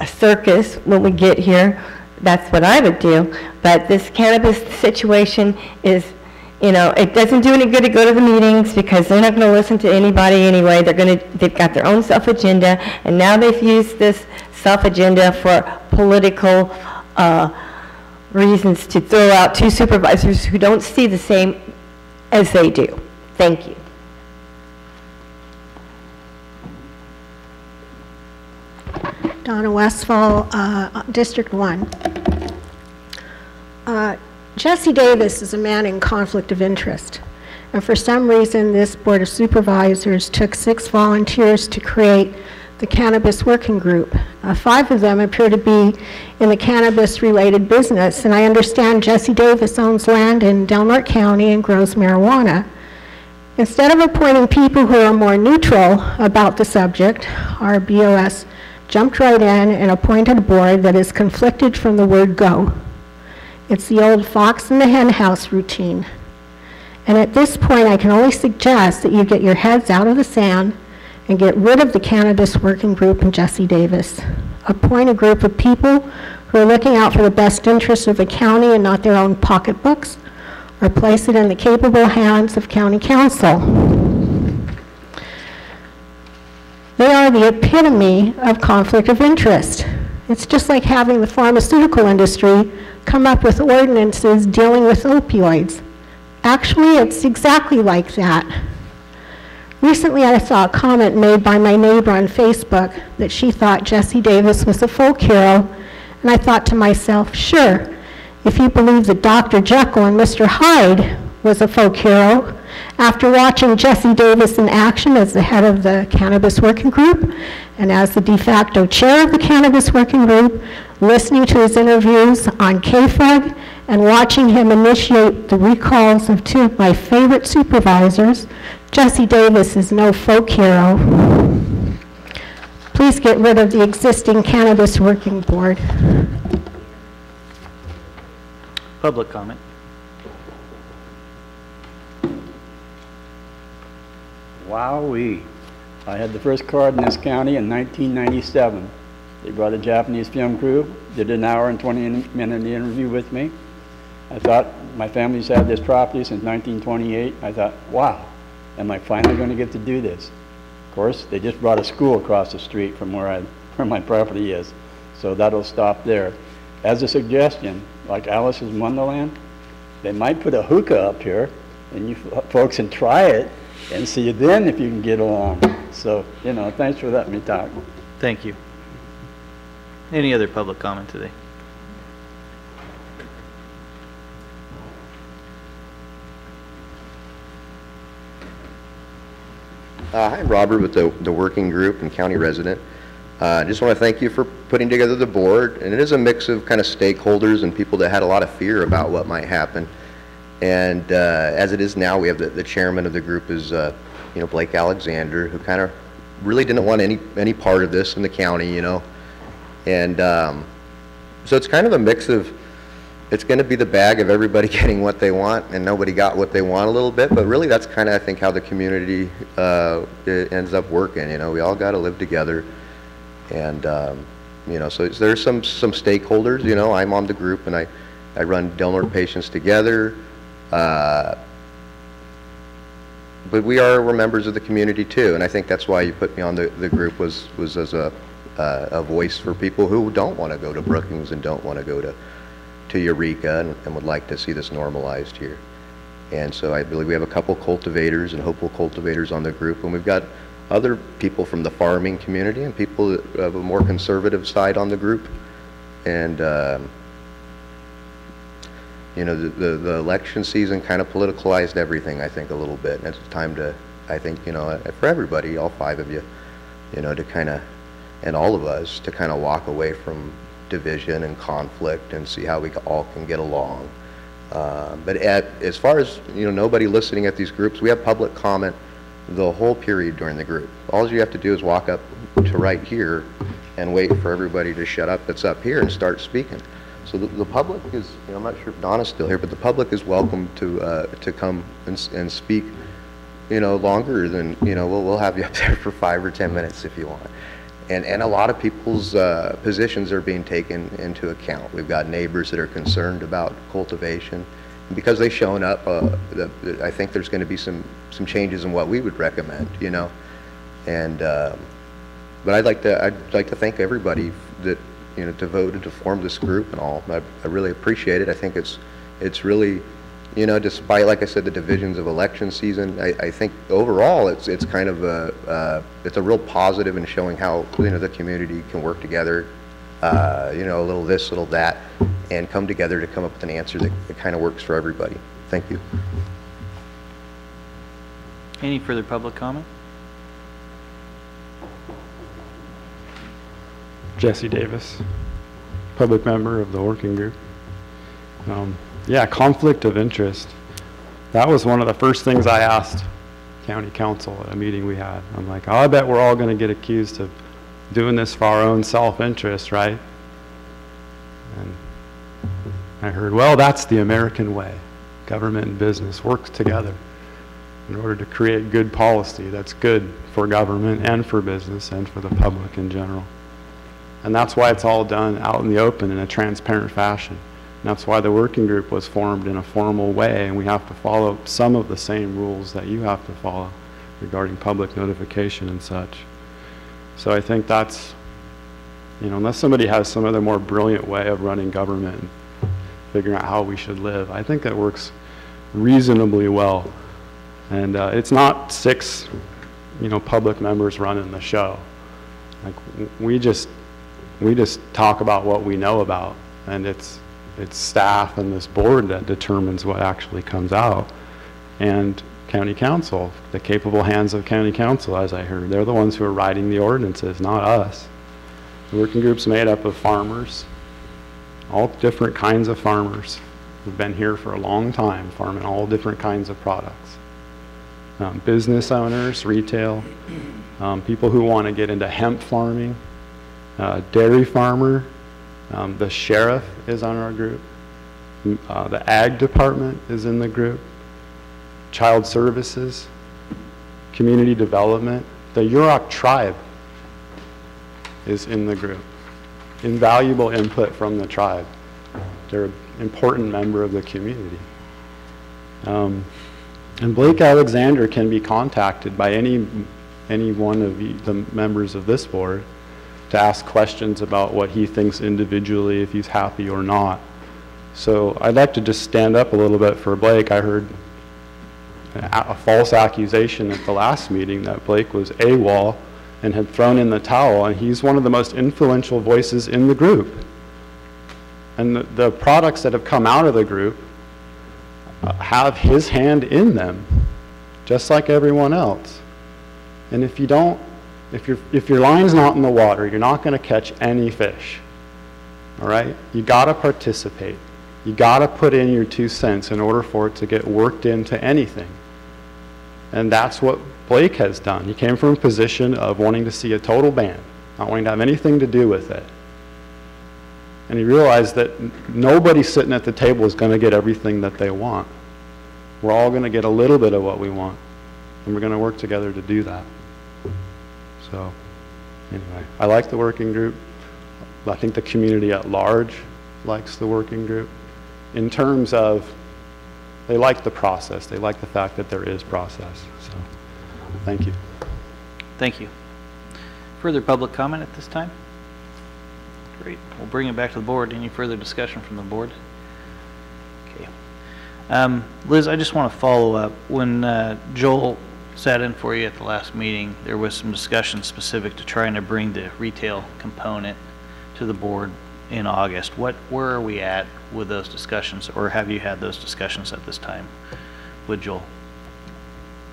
circus when we get here. That's what I would do. But this cannabis situation is, you know, it doesn't do any good to go to the meetings because they're not going to listen to anybody anyway. They've got their own self-agenda, and now they've used this self-agenda for political reasons to throw out two supervisors who don't see the same as they do. Thank you. Donna Westfall, District 1. Jesse Davis is a man in conflict of interest, and for some reason this Board of Supervisors took 6 volunteers to create the Cannabis Working Group. 5 of them appear to be in the cannabis-related business, and I understand Jesse Davis owns land in Delmark County and grows marijuana. Instead of appointing people who are more neutral about the subject, our BOS jumped right in and appointed a board that is conflicted from the word go. It's the old fox in the hen house routine. And at this point, I can only suggest that you get your heads out of the sand and get rid of the Cannabis Working Group and Jesse Davis. Appoint a group of people who are looking out for the best interests of the county and not their own pocketbooks, or place it in the capable hands of county council. They are the epitome of conflict of interest. It's just like having the pharmaceutical industry come up with ordinances dealing with opioids. Actually, it's exactly like that. Recently, I saw a comment made by my neighbor on Facebook that she thought Jesse Davis was a folk hero, and I thought to myself, sure, if you believe that Dr. Jekyll and Mr. Hyde was a folk hero, after watching Jesse Davis in action as the head of the Cannabis Working Group and as the de facto chair of the Cannabis Working Group, listening to his interviews on KFUG and watching him initiate the recalls of 2 of my favorite supervisors, Jesse Davis is no folk hero. Please get rid of the existing Cannabis Working Board. Public comment. Wowee. I had the first card in this county in 1997. They brought a Japanese film crew, did an hour and 20-minute interview with me. I thought, my family's had this property since 1928. I thought, wow, am I finally going to get to do this? Of course, they just brought a school across the street from where my property is. So that'll stop there. As a suggestion, like Alice's Wonderland, they might put a hookah up here, and you folks can try it and see then if you can get along. So, you know, thanks for letting me talk. Thank you. Any other public comment today? Hi, I'm Robert with the working group and county resident. I just want to thank you for putting together the board, and it is a mix of kind of stakeholders and people that had a lot of fear about what might happen. And as it is now, we have the chairman of the group is you know, Blake Alexander, who kind of really didn't want any part of this in the county, you know. And so it's kind of a mix of, it's going to be the bag of everybody getting what they want and nobody got what they want a little bit, but really that's kind of, I think, how the community it ends up working. You know, we all got to live together. And you know, so there's some stakeholders. You know, I'm on the group and I run Delmark Patients Together, but we're members of the community too, and I think that's why you put me on the group was as a voice for people who don't want to go to Brookings and don't want to go to Eureka and would like to see this normalized here. And so I believe we have a couple cultivators and hopeful cultivators on the group, and we've got other people from the farming community and people that have a more conservative side on the group. And you know, the election season kind of politicalized everything, I think, a little bit. And it's time to, I think, you know, for everybody, all 5 of you, you know, to kind of, and all of us, to kind of walk away from division and conflict and see how we all can get along. But as far as, you know, nobody listening at these groups, we have public comment the whole period during the group. All you have to do is walk up to right here and wait for everybody to shut up that's up here and start speaking. So the public is, you know, I'm not sure if Donna's still here, but the public is welcome to come and speak, you know, longer than, you know, we'll have you up there for 5 or 10 minutes if you want. and a lot of people's positions are being taken into account. We've got neighbors that are concerned about cultivation. And because they've shown up, I think there's going to be some changes in what we would recommend, you know. And but I'd like to thank everybody that, you know, voted to form this group and all. I really appreciate it. I think it's really, you know, despite, like I said, the divisions of election season, I think overall it's kind of it's a real positive in showing how, you know, the community can work together, you know, a little this, little that, and come together to come up with an answer that kind of works for everybody. Thank you. Any further public comment? Jesse Davis, public member of the working group. Yeah, conflict of interest. That was one of the first things I asked county council at a meeting we had. I'm like, oh, I bet we're all going to get accused of doing this for our own self-interest, right? And I heard, well, that's the American way. Government and business work together in order to create good policy that's good for government and for business and for the public in general. And that's why it's all done out in the open in a transparent fashion. And that's why the working group was formed in a formal way, and we have to follow some of the same rules that you have to follow regarding public notification and such. So I think that's, you know, unless somebody has some other more brilliant way of running government and figuring out how we should live, I think that works reasonably well. And it's not 6, you know, public members running the show. Like, we just talk about what we know about, and it's staff and this board that determines what actually comes out. And county council, the capable hands of county council, as I heard, they're the ones who are writing the ordinances, not us. The working group's made up of farmers, all different kinds of farmers who've been here for a long time, farming all different kinds of products. Business owners, retail, people who want to get into hemp farming, dairy farmer, the sheriff is on our group, the ag department is in the group, child services, community development, the Yurok tribe is in the group. Invaluable input from the tribe. They're an important member of the community. And Blake Alexander can be contacted by any one of the members of this board to ask questions about what he thinks individually, if he's happy or not. So I'd like to just stand up a little bit for Blake. I heard a false accusation at the last meeting that Blake was AWOL and had thrown in the towel, and he's one of the most influential voices in the group. And the products that have come out of the group have his hand in them, just like everyone else. And if you don't, if your line's not in the water, you're not going to catch any fish. All right? You got to participate. You got to put in your 2 cents in order for it to get worked into anything. And that's what Blake has done. He came from a position of wanting to see a total ban, not wanting to have anything to do with it. And he realized that nobody sitting at the table is going to get everything that they want. We're all going to get a little bit of what we want, and we're going to work together to do that. So anyway, I like the working group. I think the community at large likes the working group in terms of they like the process. They like the fact that there is process. So thank you. Thank you. Further public comment at this time? Great. We'll bring it back to the board. Any further discussion from the board? Okay. Liz, I just want to follow up. When Joel sat in for you at the last meeting, there was some discussion specific to trying to bring the retail component to the board in August. Where are we at with those discussions, or have you had those discussions at this time with Joel?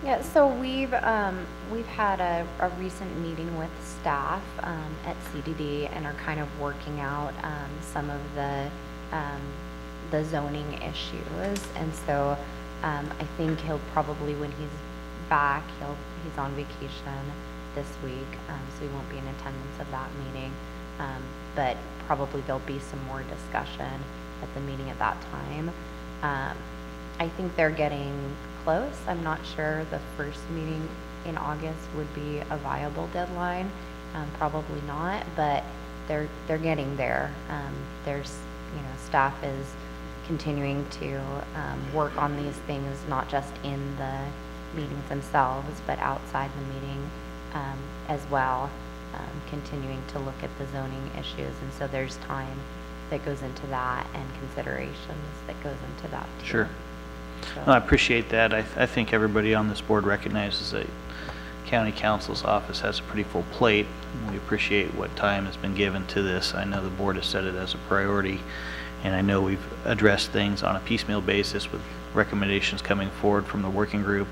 Yeah, so we've had a recent meeting with staff at CDD and are kind of working out some of the zoning issues. And so I think he'll probably, when he's back, he's on vacation this week, so he won't be in attendance of that meeting. But probably there'll be some more discussion at the meeting at that time. I think they're getting close. I'm not sure the first meeting in August would be a viable deadline. Probably not, but they're getting there. There's, staff is continuing to work on these things, not just in the meetings themselves, but outside the meeting as well, continuing to look at the zoning issues. And so there's time that goes into that and considerations that goes into that too. Sure. So. No, I appreciate that. I think everybody on this board recognizes that County Council's office has a pretty full plate. We appreciate what time has been given to this. I know the board has set it as a priority, and I know we've addressed things on a piecemeal basis with recommendations coming forward from the working group.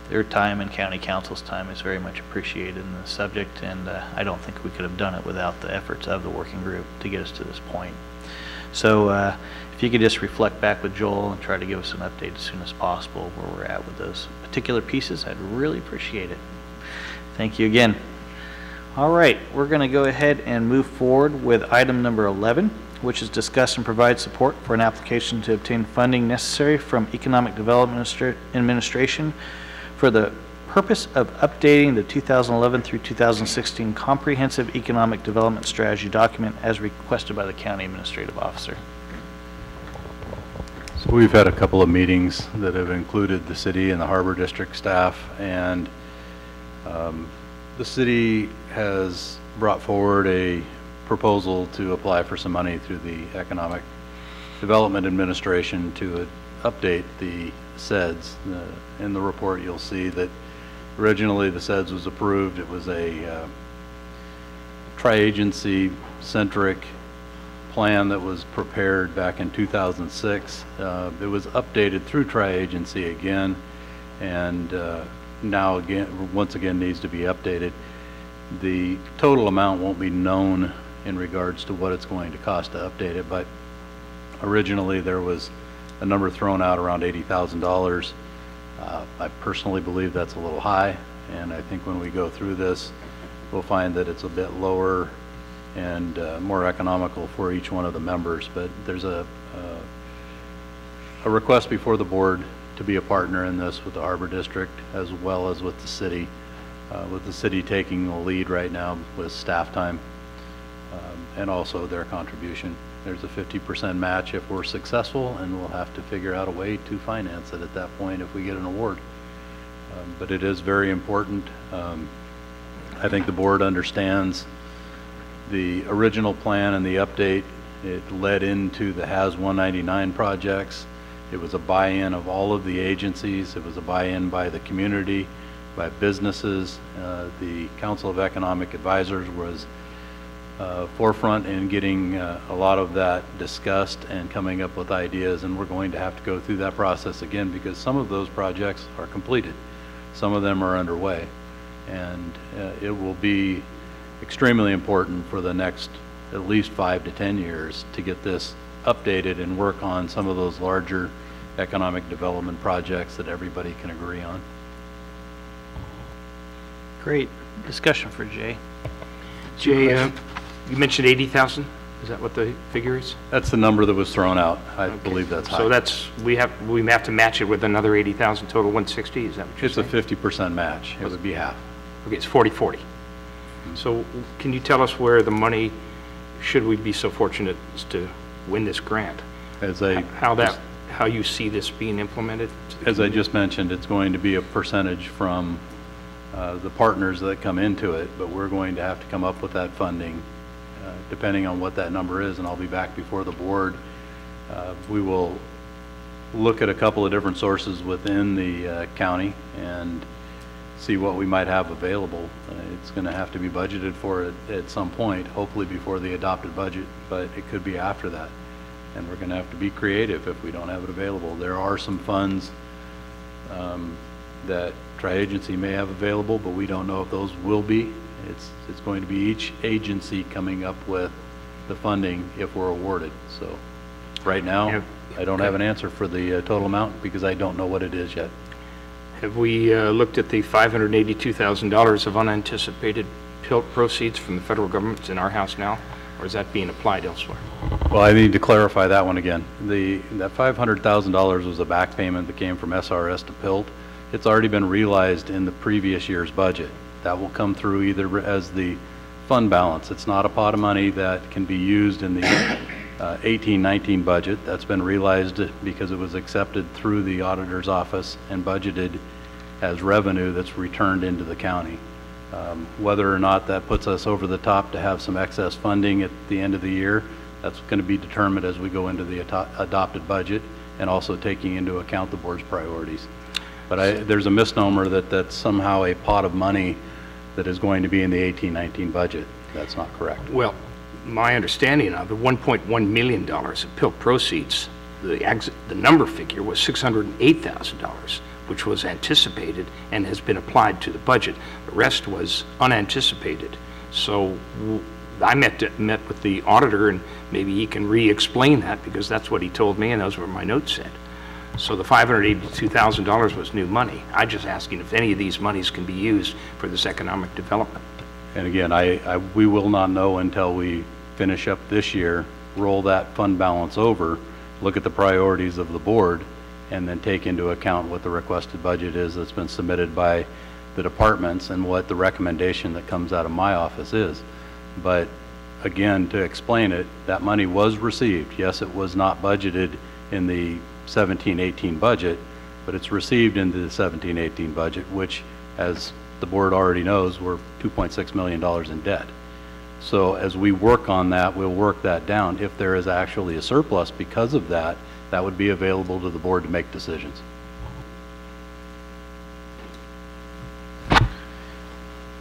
Their time and County Council's time is very much appreciated in the subject, and I don't think we could have done it without the efforts of the working group to get us to this point. So if you could just reflect back with Joel and try to give us an update as soon as possible where we're at with those particular pieces, I'd really appreciate it. Thank you again. All right, we're going to go ahead and move forward with item number 11, which is discuss and provide support for an application to obtain funding necessary from Economic Development Administration for the purpose of updating the 2011 through 2016 Comprehensive Economic Development Strategy document as requested by the County Administrative Officer. So we've had a couple of meetings that have included the city and the Harbor District staff, and the city has brought forward a proposal to apply for some money through the Economic Development Administration to update the SEDS. In the report you'll see that originally the SEDS was approved. It was a tri-agency centric plan that was prepared back in 2006. It was updated through tri-agency again, and now once again needs to be updated. The total amount won't be known in regards to what it's going to cost to update it, but originally there was a number thrown out around $80,000. I personally believe that's a little high, and I think when we go through this we'll find that it's a bit lower and more economical for each one of the members. But there's a request before the board to be a partner in this with the Harbor District as well as with the city taking the lead right now with staff time and also their contribution. There's a 50% match if we're successful, and we'll have to figure out a way to finance it at that point if we get an award. But it is very important. I think the board understands the original plan and the update. It led into the HAS 199 projects. It was a buy-in of all of the agencies. It was a buy-in by the community, by businesses. The Council of Economic Advisors was forefront in getting a lot of that discussed and coming up with ideas, and we're going to have to go through that process again because some of those projects are completed. Some of them are underway, and it will be extremely important for the next at least 5 to 10 years to get this updated and work on some of those larger economic development projects that everybody can agree on. Great discussion for Jay. Jay, you mentioned 80,000. Is that what the figure is? That's the number that was thrown out. I believe that's high. So that's we have to match it with another 80,000 total 160. Is that what you're saying? It's a 50% match. It would be half. Okay, it's 40-40. So can you tell us where the money, should we be so fortunate as to win this grant, how you see this being implemented? As I just mentioned, it's going to be a percentage from the partners that come into it, but we're going to have to come up with that funding depending on what that number is, and I'll be back before the board. We will look at a couple of different sources within the county and see what we might have available. It's going to have to be budgeted for at some point, hopefully before the adopted budget, but it could be after that. And we're going to have to be creative if we don't have it available. There are some funds that tri-agency may have available, but we don't know if those will be. It's going to be each agency coming up with the funding if we're awarded. So right now, I don't have an answer for the total amount because I don't know what it is yet. Have we looked at the $582,000 of unanticipated proceeds from the federal government in our house now, or is that being applied elsewhere? Well, I need to clarify that one again. That $500,000 was a back payment that came from SRS to PILT. It's already been realized in the previous year's budget. That will come through either as the fund balance. It's not a pot of money that can be used in the 18-19 budget. That's been realized because it was accepted through the auditor's office and budgeted as revenue that's returned into the county. Whether or not that puts us over the top to have some excess funding at the end of the year, that's going to be determined as we go into the adopted budget and also taking into account the board's priorities. But there's a misnomer that that's somehow a pot of money that is going to be in the 18-19 budget. That's not correct. Well, my understanding of the $1.1 million of PIL proceeds, the number figure was $608,000, which was anticipated and has been applied to the budget. The rest was unanticipated. So I met with the auditor, and maybe he can re-explain that, because that's what he told me and those were my notes said. So the $582,000 was new money. I'm just asking if any of these monies can be used for this economic development. And again, we will not know until we finish up this year, roll that fund balance over, look at the priorities of the board, and then take into account what the requested budget is that's been submitted by the departments and what the recommendation that comes out of my office is. But again, to explain it, that money was received. Yes, it was not budgeted in the 17-18 budget, but it's received into the 17-18 budget, which, as the board already knows, we're $2.6 million in debt. So as we work on that, we'll work that down. If there is actually a surplus because of that, that would be available to the board to make decisions.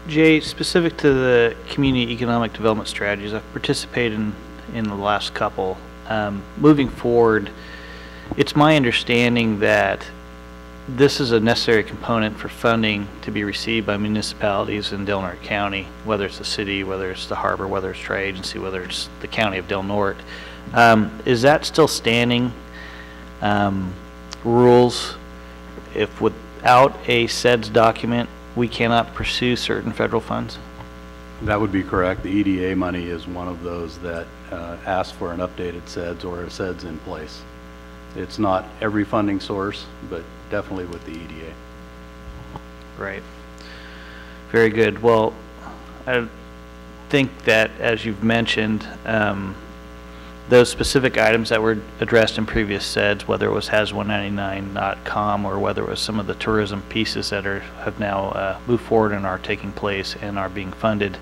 Jay, specific to the community economic development strategies, I've participated in the last couple. Moving forward, it's my understanding that this is a necessary component for funding to be received by municipalities in Del Norte County, whether it's the city, whether it's the harbor, whether it's tri-agency, whether it's the county of Del Norte. Is that still standing? Rules, if without a SEDS document, we cannot pursue certain federal funds? That would be correct. The EDA money is one of those that asks for an updated SEDS or a SEDS in place. It's not every funding source, but definitely with the EDA. Right. Very good. Well, I think that, as you've mentioned, those specific items that were addressed in previous SEDS, whether it was HAS199.com or whether it was some of the tourism pieces that have now moved forward and are taking place and are being funded,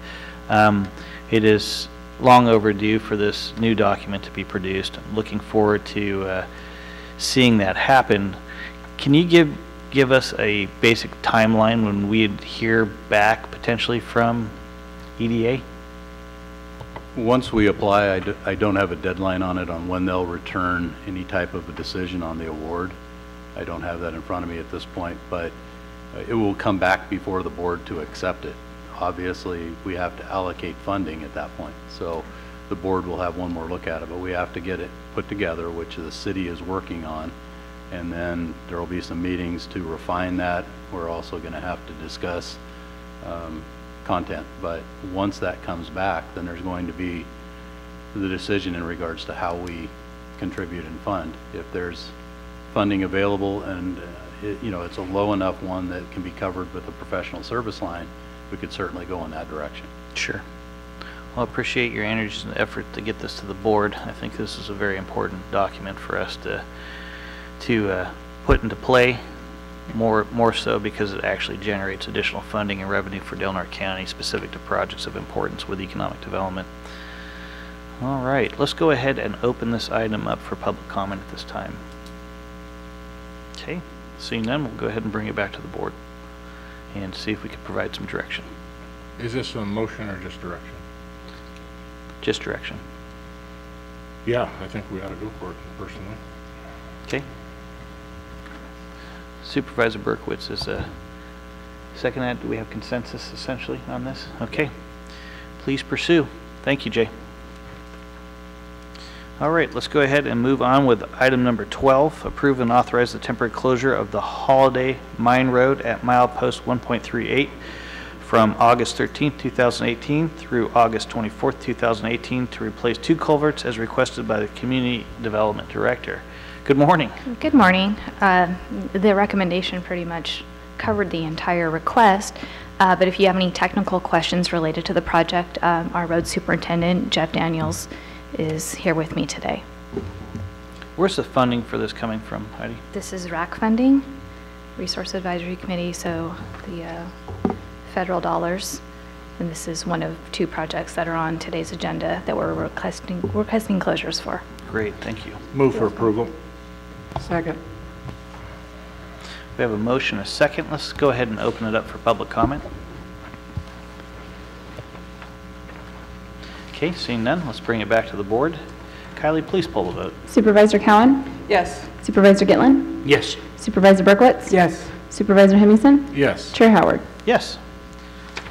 it is long overdue for this new document to be produced. I'm looking forward to seeing that happen. Can you give us a basic timeline when we'd hear back potentially from EDA? Once we apply, I don't have a deadline on it on when they'll return any type of a decision on the award. I don't have that in front of me at this point, but it will come back before the board to accept it. Obviously, we have to allocate funding at that point, so the board will have one more look at it, but we have to get it put together, which the city is working on, and then there will be some meetings to refine that. We're also going to have to discuss content, but once that comes back, then there's going to be the decision in regards to how we contribute and fund. If there's funding available and it's a low enough one that can be covered with a professional service line, we could certainly go in that direction. Sure. Well, I appreciate your energy and effort to get this to the board. I think this is a very important document for us to put into play, more so because it actually generates additional funding and revenue for Del Norte County specific to projects of importance with economic development. All right, let's go ahead and open this item up for public comment at this time. Okay, seeing none, we'll go ahead and bring it back to the board and see if we can provide some direction. Is this a motion or just direction? Just direction. Yeah, I think we ought to go for it personally. Okay. Supervisor Berkowitz is a second that. Do we have consensus essentially on this? Okay. Please pursue. Thank you, Jay. All right, let's go ahead and move on with item number 12. Approve and authorize the temporary closure of the Holiday Mine Road at milepost 1.38 from August 13th, 2018 through August 24th, 2018 to replace 2 culverts as requested by the Community Development Director. Good morning. Good morning. The recommendation pretty much covered the entire request. But if you have any technical questions related to the project, our road superintendent, Jeff Daniels, is here with me today. Where's the funding for this coming from, Heidi? This is RAC funding, Resource Advisory Committee, so the federal dollars. And this is one of 2 projects that are on today's agenda that we're requesting closures for. Great, thank you. Move for approval. Second. We have a motion, a second. Let's go ahead and open it up for public comment. Okay, seeing none, let's bring it back to the board. Kylie, please poll the vote. Supervisor Cowan? Yes. Supervisor Gitlin? Yes. Supervisor Berkowitz? Yes. Supervisor Hemmingson? Yes. Chair Howard? Yes.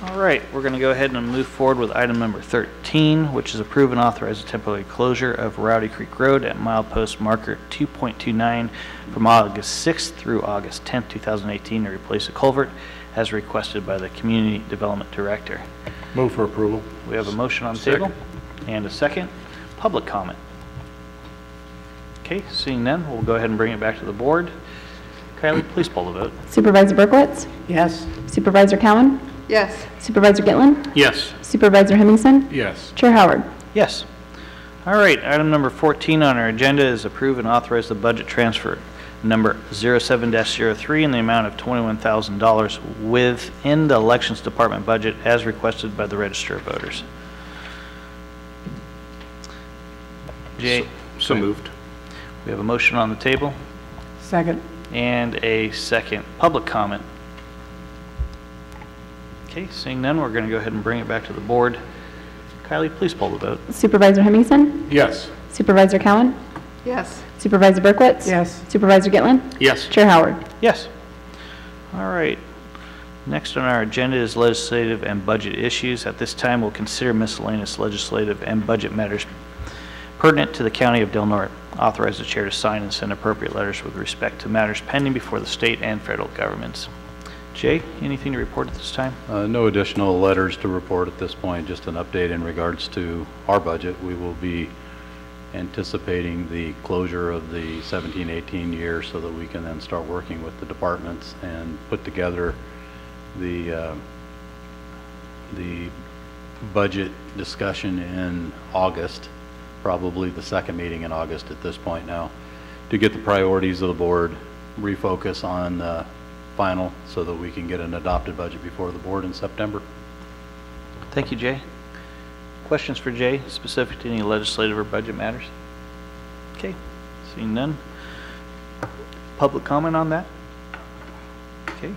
All right, we're going to go ahead and move forward with item number 13, which is approve and authorize a temporary closure of Rowdy Creek Road at milepost marker 2.29 from August 6th through August 10th, 2018 to replace a culvert as requested by the Community Development Director. Move for approval. We have a motion on the table and a second. Public comment. Okay, seeing none, we'll go ahead and bring it back to the board. Kylie, please poll the vote. Supervisor Berkowitz? Yes. Supervisor Cowan? Yes. Supervisor Gitlin? Yes. Supervisor Hemmingson? Yes. Chair Howard? Yes. All right, item number 14 on our agenda is approve and authorize the budget transfer number 07-03 in the amount of $21,000 within the Elections Department budget as requested by the Register of Voters. Jay? So moved. We have a motion on the table Second. and a second. Public comment. Okay, seeing none, we're going to go ahead and bring it back to the board. Kylie, please poll the vote. Supervisor Hemmingson? Yes. Supervisor Cowan? Yes. Supervisor Berkowitz? Yes. Supervisor Gitlin? Yes. Chair Howard? Yes. All right. Next on our agenda is legislative and budget issues. At this time, we'll consider miscellaneous legislative and budget matters pertinent to the County of Del Norte. Authorize the chair to sign and send appropriate letters with respect to matters pending before the state and federal governments. Jay, anything to report at this time? No additional letters to report at this point, just an update in regards to our budget. We will be anticipating the closure of the 17-18 year so that we can then start working with the departments and put together the budget discussion in August, probably the second meeting in August at this point now, to get the priorities of the board, refocus on final so that we can get an adopted budget before the board in September. Thank you, Jay. Questions for Jay specific to any legislative or budget matters? Okay, seeing none. Public comment on that? Okay,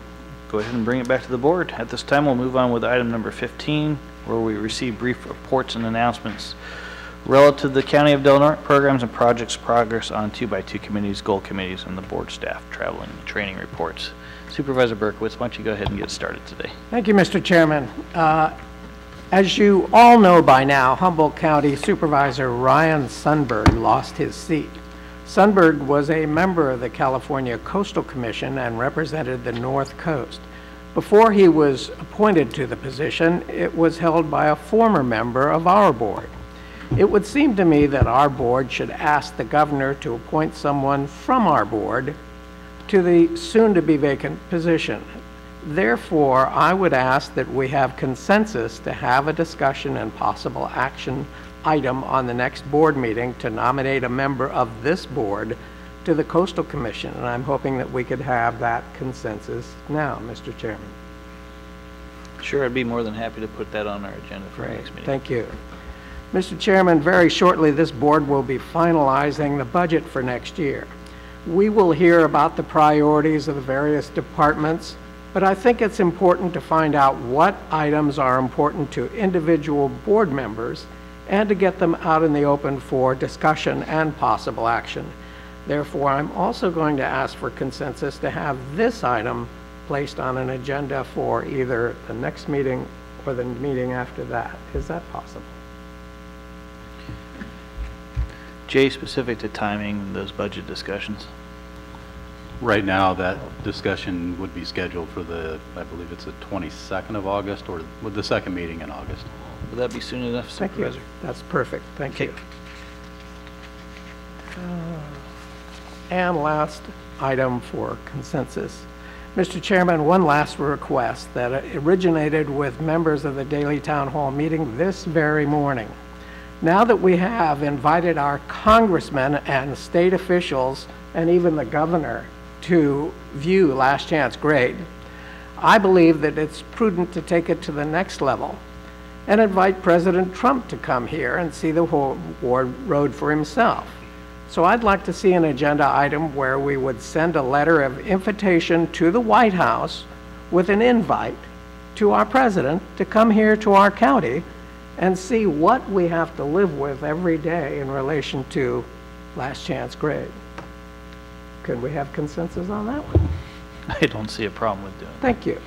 go ahead and bring it back to the board. At this time, we'll move on with item number 15, where we receive brief reports and announcements relative to the County of Del Norte programs and projects progress on 2x2 committees, goal committees, and the board staff traveling and training reports. Supervisor Berkowitz, why don't you go ahead and get started today? Thank you, Mr. Chairman. As you all know by now, Humboldt County Supervisor Ryan Sundberg lost his seat. Sundberg was a member of the California Coastal Commission and represented the North Coast. Before he was appointed to the position, it was held by a former member of our board. It would seem to me that our board should ask the governor to appoint someone from our board to the soon-to-be vacant position. Therefore, I would ask that we have consensus to have a discussion and possible action item on the next board meeting to nominate a member of this board to the Coastal Commission, and I'm hoping that we could have that consensus now, Mr. Chairman. Sure, I'd be more than happy to put that on our agenda for our next meeting. Thank you. Mr. Chairman, very shortly this board will be finalizing the budget for next year. We will hear about the priorities of the various departments, but I think it's important to find out what items are important to individual board members and to get them out in the open for discussion and possible action. Therefore, I'm also going to ask for consensus to have this item placed on an agenda for either the next meeting or the meeting after that. Is that possible? Jay, specific to timing those budget discussions? Right now, that discussion would be scheduled for the, I believe it's the 22nd of August, or with the second meeting in August. Would that be soon enough, Supervisor? Thank you. That's perfect. Thank you. And last item for consensus. Mr. Chairman, one last request that originated with members of the daily town hall meeting this very morning. Now that we have invited our congressmen and state officials and even the governor to view Last Chance Grade, I believe that it's prudent to take it to the next level and invite President Trump to come here and see the whole road for himself. So I'd like to see an agenda item where we would send a letter of invitation to the White House with an invite to our president to come here to our county and see what we have to live with every day in relation to Last Chance Grade. Could we have consensus on that one? I don't see a problem with doing it. Thank you.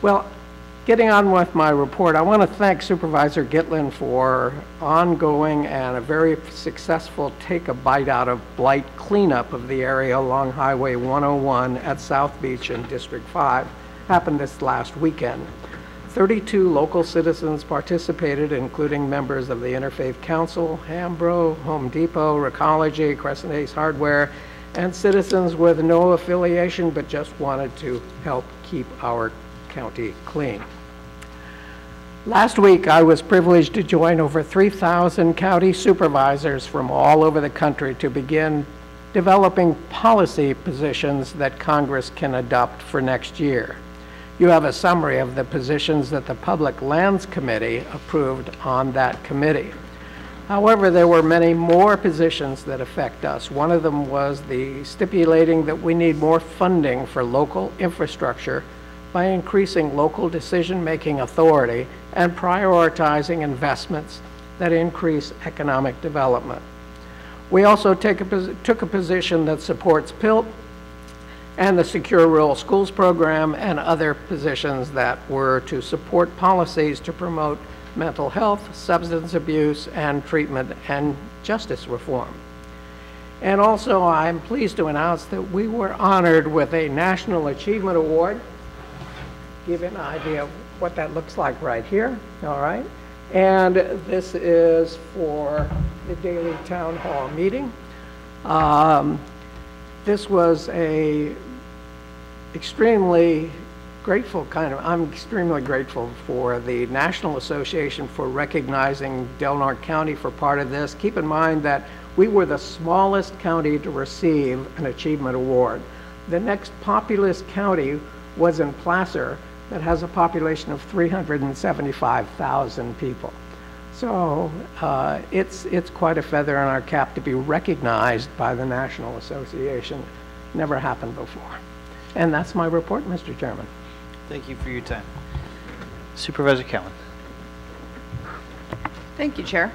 Well, getting on with my report, I want to thank Supervisor Gitlin for ongoing and a very successful take a bite out of blight cleanup of the area along Highway 101 at South Beach in District 5. Happened this last weekend. 32 local citizens participated, including members of the Interfaith Council, Hambro, Home Depot, Recology, Crescent Ace Hardware, and citizens with no affiliation but just wanted to help keep our county clean. Last week, I was privileged to join over 3,000 county supervisors from all over the country to begin developing policy positions that Congress can adopt for next year. You have a summary of the positions that the Public Lands Committee approved on that committee. However, there were many more positions that affect us. One of them was the stipulating that we need more funding for local infrastructure by increasing local decision-making authority and prioritizing investments that increase economic development. We also took a position that supports PILT and the Secure Rural Schools program and other positions that were to support policies to promote mental health, substance abuse, and treatment and justice reform. And also, I'm pleased to announce that we were honored with a National Achievement Award. Give you an idea of what that looks like right here, all right? And this is for the daily town hall meeting. This was a extremely grateful I'm extremely grateful for the National Association for recognizing Del Norte County for part of this. Keep in mind that we were the smallest county to receive an achievement award. The next populous county was in Placer, that has a population of 375,000 people. So it's quite a feather in our cap to be recognized by the National Association. Never happened before. And that's my report, Mr. Chairman. Thank you for your time. Supervisor Cowan. Thank you, Chair.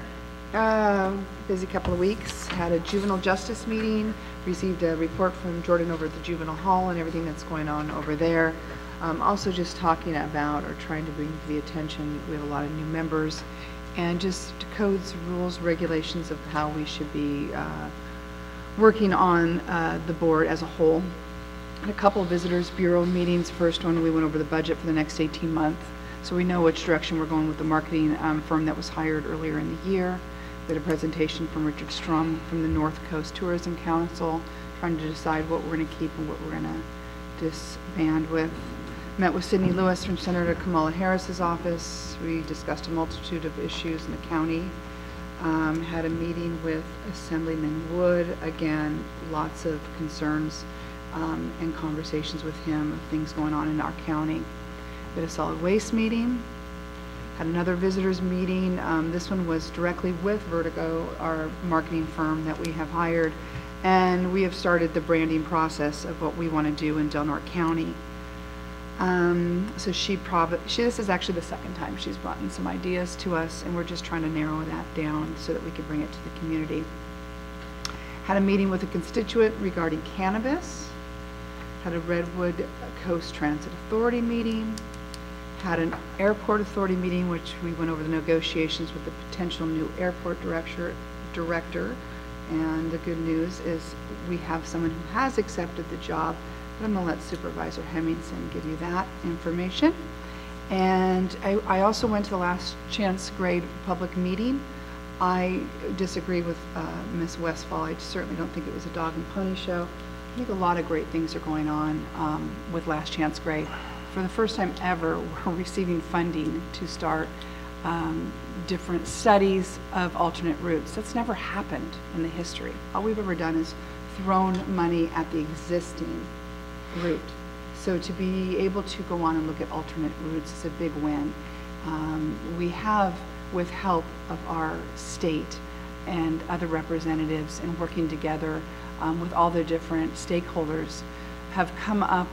Busy couple of weeks. Had a juvenile justice meeting. Received a report from Jordan over at the juvenile hall and everything that's going on over there. Also just talking about or trying to bring to the attention, we have a lot of new members, and just codes, rules, regulations of how we should be working on the board as a whole. Had a couple of visitors bureau meetings. First one, we went over the budget for the next 18 months, so we know which direction we're going with the marketing firm that was hired earlier in the year. We had a presentation from Richard Strum from the North Coast Tourism Council, trying to decide what we're going to keep and what we're going to disband with. Met with Sidney Lewis from Senator Kamala Harris's office. We discussed a multitude of issues in the county. Had a meeting with Assemblyman Wood. Again, lots of concerns and conversations with him of things going on in our county. We had a solid waste meeting. Had another visitors meeting. This one was directly with Vertigo, our marketing firm that we have hired. And we have started the branding process of what we want to do in Del Norte County. So this is actually the second time she's brought in some ideas to us, and we're just trying to narrow that down so that we can bring it to the community. Had a meeting with a constituent regarding cannabis. Had a Redwood Coast Transit Authority meeting. Had an airport authority meeting, which we went over the negotiations with the potential new airport director. And the good news is we have someone who has accepted the job. I'm going to let Supervisor Hemmingson give you that information. And I also went to the Last Chance Grade public meeting. I disagree with Ms. Westfall. I certainly don't think it was a dog and pony show. I think a lot of great things are going on with Last Chance Grade. For the first time ever, we're receiving funding to start different studies of alternate routes. That's never happened in the history. All we've ever done is thrown money at the existing route. So to be able to go on and look at alternate routes is a big win. We have, with help of our state and other representatives and working together with all the different stakeholders, have come up,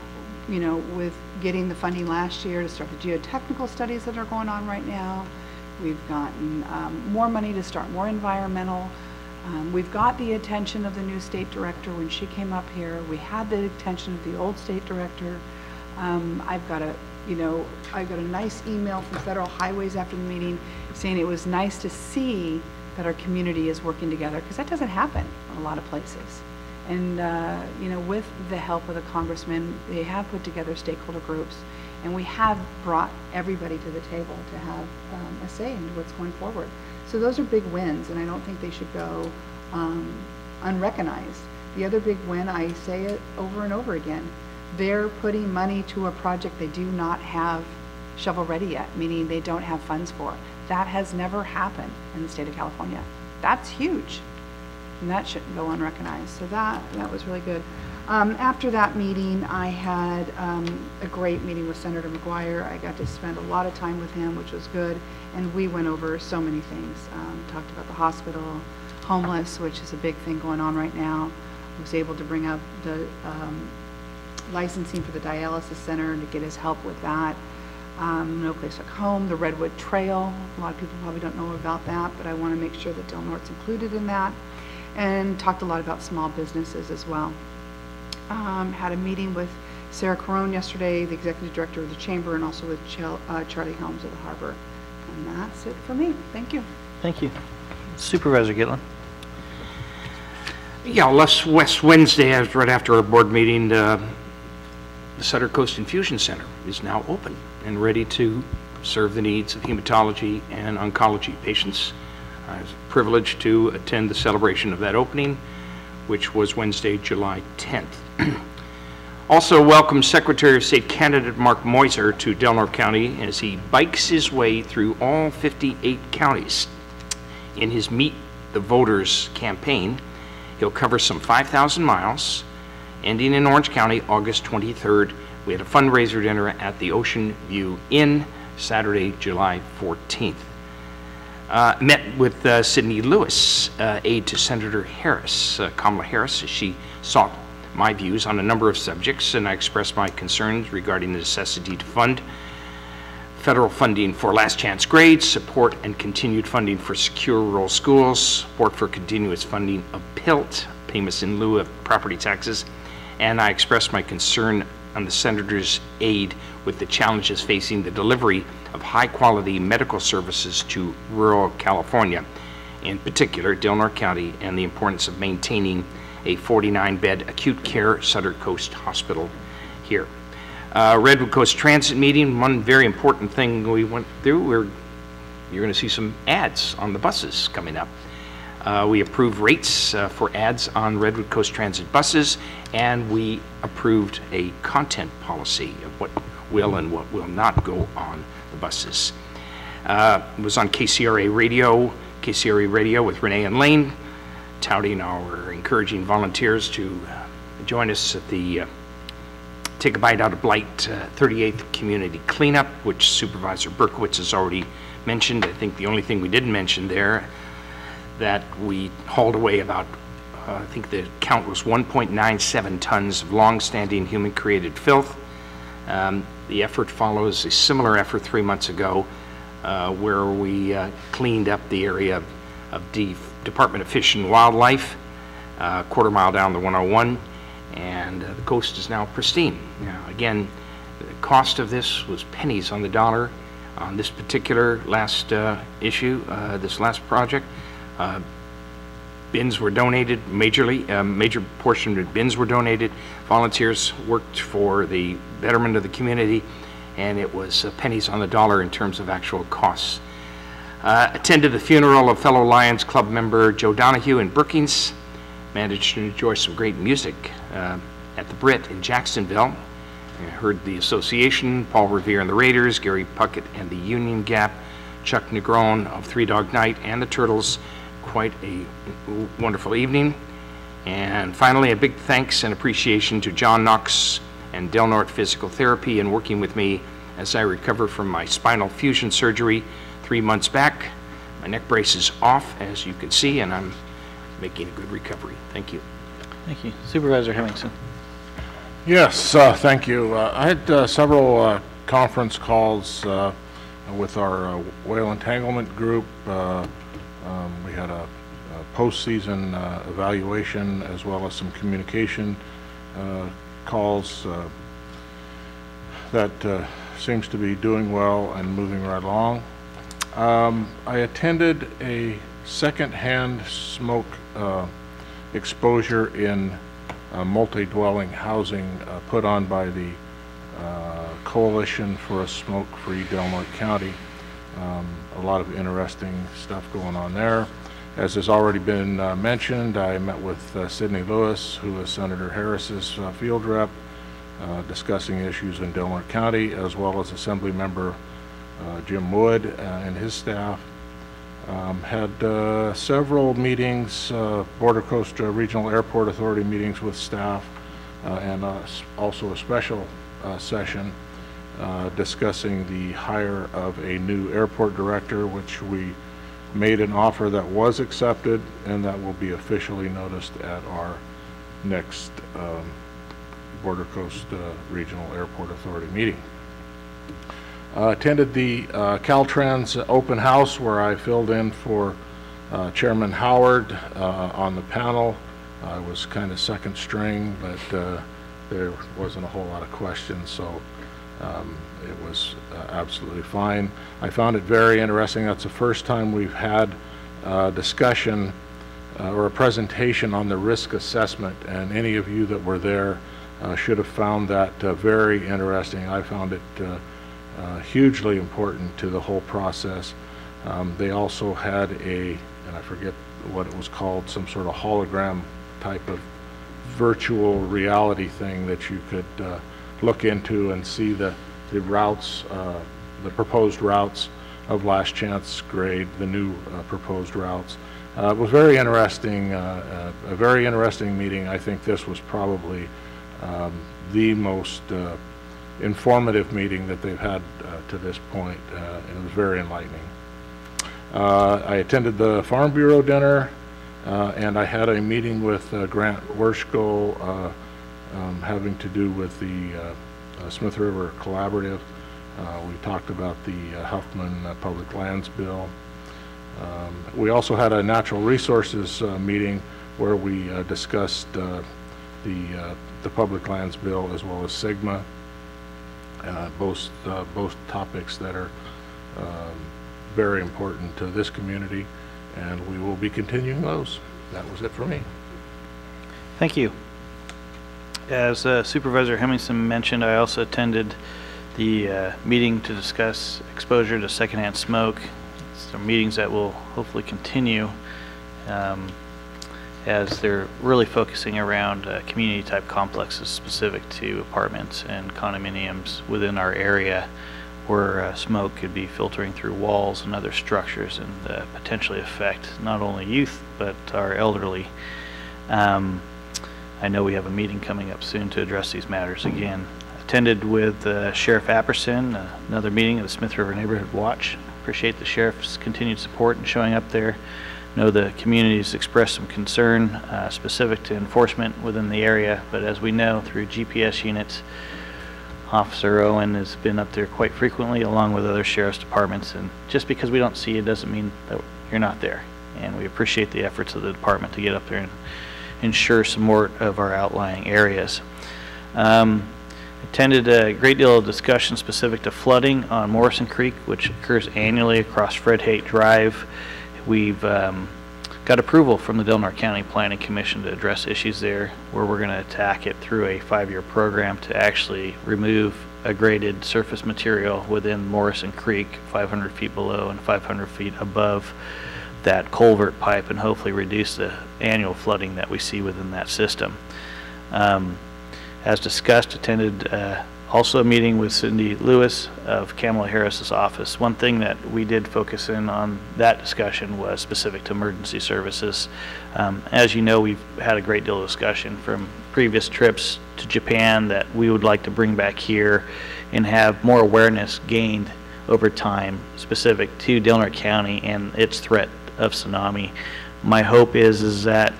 you know, with getting the funding last year to start the geotechnical studies that are going on right now. We've gotten more money to start more environmental. We've got the attention of the new state director when she came up here. We had the attention of the old state director. I've got a nice email from Federal Highways after the meeting saying it was nice to see that our community is working together, because that doesn't happen in a lot of places. And you know, with the help of the congressman, they have put together stakeholder groups, and we have brought everybody to the table to have a say in what's going forward. So those are big wins, and I don't think they should go unrecognized. The other big win, I say it over and over again, they're putting money to a project they do not have shovel ready yet, meaning they don't have funds for. That has never happened in the state of California. That's huge, and that shouldn't go unrecognized. So that was really good. After that meeting, I had a great meeting with Senator McGuire. I got to spend a lot of time with him, which was good, and we went over so many things. Talked about the hospital, homeless, which is a big thing going on right now. I was able to bring up the licensing for the dialysis center and to get his help with that. No Place Like Home, the Redwood Trail. A lot of people probably don't know about that, but I want to make sure that Del Norte's included in that. And talked a lot about small businesses as well. Had a meeting with Sarah Carone yesterday, the executive director of the chamber, and also with Charlie Helms of the harbor. And that's it for me. Thank you. Thank you. Supervisor Gitlin. Yeah, last Wednesday, right after our board meeting, the Sutter Coast Infusion Center is now open and ready to serve the needs of hematology and oncology patients. I was privileged to attend the celebration of that opening, which was Wednesday, July 10th. Also welcome Secretary of State candidate Mark Moiser to Del Norte County as he bikes his way through all 58 counties. In his Meet the Voters campaign, he'll cover some 5,000 miles, ending in Orange County August 23rd. We had a fundraiser dinner at the Ocean View Inn Saturday, July 14th. Met with Sidney Lewis, aide to Senator Harris, Kamala Harris, as she sought my views on a number of subjects, and I expressed my concerns regarding the necessity to fund federal funding for last chance grades, support and continued funding for secure rural schools, support for continuous funding of PILT, payments in lieu of property taxes, and I expressed my concern on the Senator's aid with the challenges facing the delivery of high-quality medical services to rural California, in particular Del Norte County, and the importance of maintaining a 49-bed acute care Sutter Coast Hospital here. Redwood Coast Transit meeting, one very important thing we went through, you're going to see some ads on the buses coming up. We approved rates for ads on Redwood Coast Transit buses, and we approved a content policy of what will and what will not go on the buses. It was on KCRA Radio with Renee and Lane, touting our encouraging volunteers to join us at the Take a Bite Out of Blight 38th Community Cleanup, which Supervisor Berkowitz has already mentioned. I think the only thing we didn't mention there, that we hauled away about, I think the count was 1.97 tons of long-standing human-created filth. The effort follows a similar effort 3 months ago where we cleaned up the area of the Department of Fish and Wildlife, a quarter mile down the 101, and the coast is now pristine. Now, again, the cost of this was pennies on the dollar on this particular last issue, this last project. Bins were donated majorly, major portion of bins were donated. Volunteers worked for the betterment of the community, and it was pennies on the dollar in terms of actual costs. Attended the funeral of fellow Lions Club member Joe Donahue in Brookings. managed to enjoy some great music at the Brit in Jacksonville. I heard the Association, Paul Revere and the Raiders, Gary Puckett and the Union Gap, Chuck Negron of Three Dog Night, and the Turtles. Quite a wonderful evening. And finally, a big thanks and appreciation to John Knox and Del Norte Physical Therapy in working with me as I recover from my spinal fusion surgery 3 months back. My neck brace is off, as you can see, and I'm making a good recovery. Thank you. Thank you. Supervisor Hemmingson. Yes, thank you. I had several conference calls with our whale entanglement group. We had a postseason evaluation as well as some communication calls that seems to be doing well and moving right along. I attended a second-hand smoke exposure in multi-dwelling housing put on by the Coalition for a Smoke-Free Del Norte County. A lot of interesting stuff going on there. As has already been mentioned, I met with Sidney Lewis, who is Senator Harris's field rep, discussing issues in Del Norte County, as well as Assembly Member Jim Wood and his staff. Had several meetings, Border Coast Regional Airport Authority meetings with staff, and also a special session discussing the hire of a new airport director, which we made an offer that was accepted, and that will be officially noticed at our next Border Coast Regional Airport Authority meeting. Attended the Caltrans open house, where I filled in for Chairman Howard on the panel. I was kind of second string, but there wasn't a whole lot of questions, so it was absolutely fine. I found it very interesting. That's the first time we've had discussion or a presentation on the risk assessment, and any of you that were there should have found that very interesting. I found it hugely important to the whole process. They also had and I forget what it was called, some sort of hologram type of virtual reality thing that you could look into and see the routes, the proposed routes of Last Chance grade, the new proposed routes. It was very interesting, a very interesting meeting. I think this was probably the most informative meeting that they've had to this point, and it was very enlightening. I attended the Farm Bureau dinner, and I had a meeting with Grant Werschel having to do with the Smith River Collaborative. We talked about the Huffman Public Lands Bill. We also had a natural resources meeting where we discussed the Public Lands Bill as well as SGMA, both topics that are very important to this community, and we will be continuing those. That was it for me. Thank you. As Supervisor Hemmingson mentioned, I also attended the meeting to discuss exposure to secondhand smoke. Some meetings that will hopefully continue as they're really focusing around community-type complexes specific to apartments and condominiums within our area, where smoke could be filtering through walls and other structures and potentially affect not only youth but our elderly. I know we have a meeting coming up soon to address these matters again. Attended with Sheriff Apperson, another meeting of the Smith River Neighborhood Watch. Appreciate the sheriff's continued support and showing up there. Know the community's expressed some concern specific to enforcement within the area, but as we know through GPS units, Officer Owen has been up there quite frequently along with other sheriff's departments, and just because we don't see you doesn't mean that you're not there. And we appreciate the efforts of the department to get up there and ensure some more of our outlying areas. Attended a great deal of discussion specific to flooding on Morrison Creek, which occurs annually across Fred Haight Drive. We've got approval from the Del Norte County Planning Commission to address issues there, where we're going to attack it through a 5-year program to actually remove a graded surface material within Morrison Creek, 500 feet below and 500 feet above that culvert pipe and hopefully reduce the annual flooding that we see within that system. As discussed, attended also a meeting with Cindy Lewis of Kamala Harris's office. One thing that we did focus in on that discussion was specific to emergency services. As you know, we've had a great deal of discussion from previous trips to Japan that we would like to bring back here and have more awareness gained over time specific to Del Norte County and its threat of tsunami. My hope is that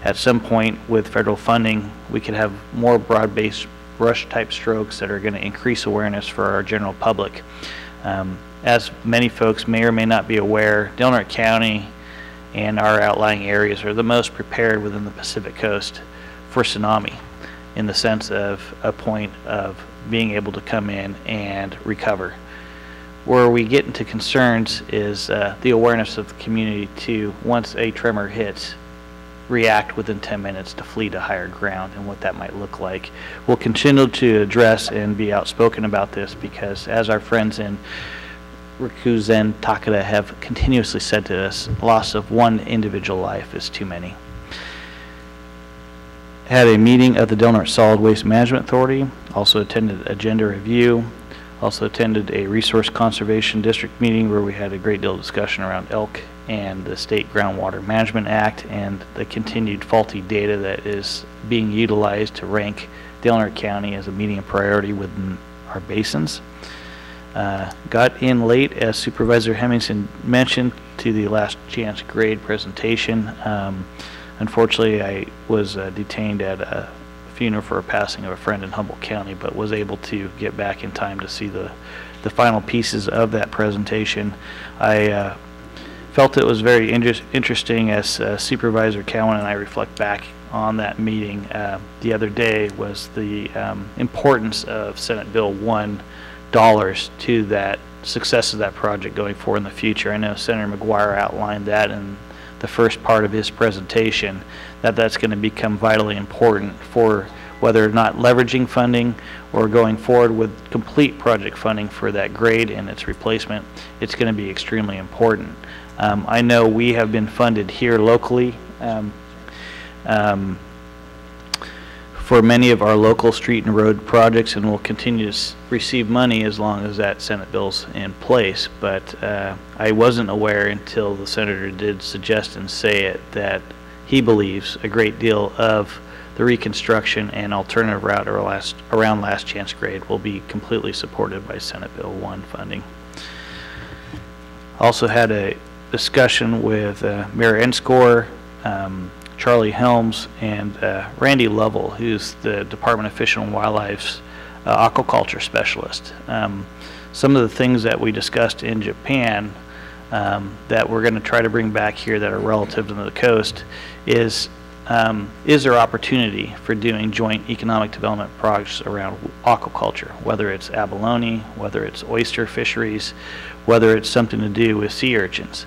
at some point with federal funding, we could have more broad-based brush type strokes that are going to increase awareness for our general public. As many folks may or may not be aware, Del Norte County and our outlying areas are the most prepared within the Pacific Coast for tsunami, in the sense of a point of being able to come in and recover. Where we get into concerns is the awareness of the community to, once a tremor hits, react within 10 minutes to flee to higher ground and what that might look like. We'll continue to address and be outspoken about this because, as our friends in Rikuzen, Takeda have continuously said to us, loss of one individual life is too many. Had a meeting of the Del Norte Solid Waste Management Authority, also attended agenda review, also attended a Resource Conservation District meeting where we had a great deal of discussion around elk and the State Groundwater Management Act and the continued faulty data that is being utilized to rank Del Norte County as a medium priority within our basins. Got in late, as Supervisor Hemmingson mentioned, to the last chance grade presentation. Unfortunately, I was detained at a funeral for a passing of a friend in Humboldt County, but was able to get back in time to see the final pieces of that presentation. I felt it was very interesting as Supervisor Cowan and I reflect back on that meeting the other day, was the importance of Senate Bill 1 dollars to that success of that project going forward in the future. I know Senator McGuire outlined that in the first part of his presentation, that's going to become vitally important for whether or not leveraging funding or going forward with complete project funding for that grade and its replacement. It's going to be extremely important. I know we have been funded here locally for many of our local street and road projects, and will continue to receive money as long as that Senate bill's in place. But I wasn't aware until the senator did suggest and say it that he believes a great deal of the reconstruction and alternative route around last chance grade will be completely supported by Senate Bill 1 funding. Also had a discussion with Mayor Enscore, Charlie Helms, and Randy Lovell, who's the Department of Fish and Wildlife's aquaculture specialist. Some of the things that we discussed in Japan that we're going to try to bring back here that are relative to the coast is there opportunity for doing joint economic development projects around aquaculture, whether it's abalone, whether it's oyster fisheries, whether it's something to do with sea urchins.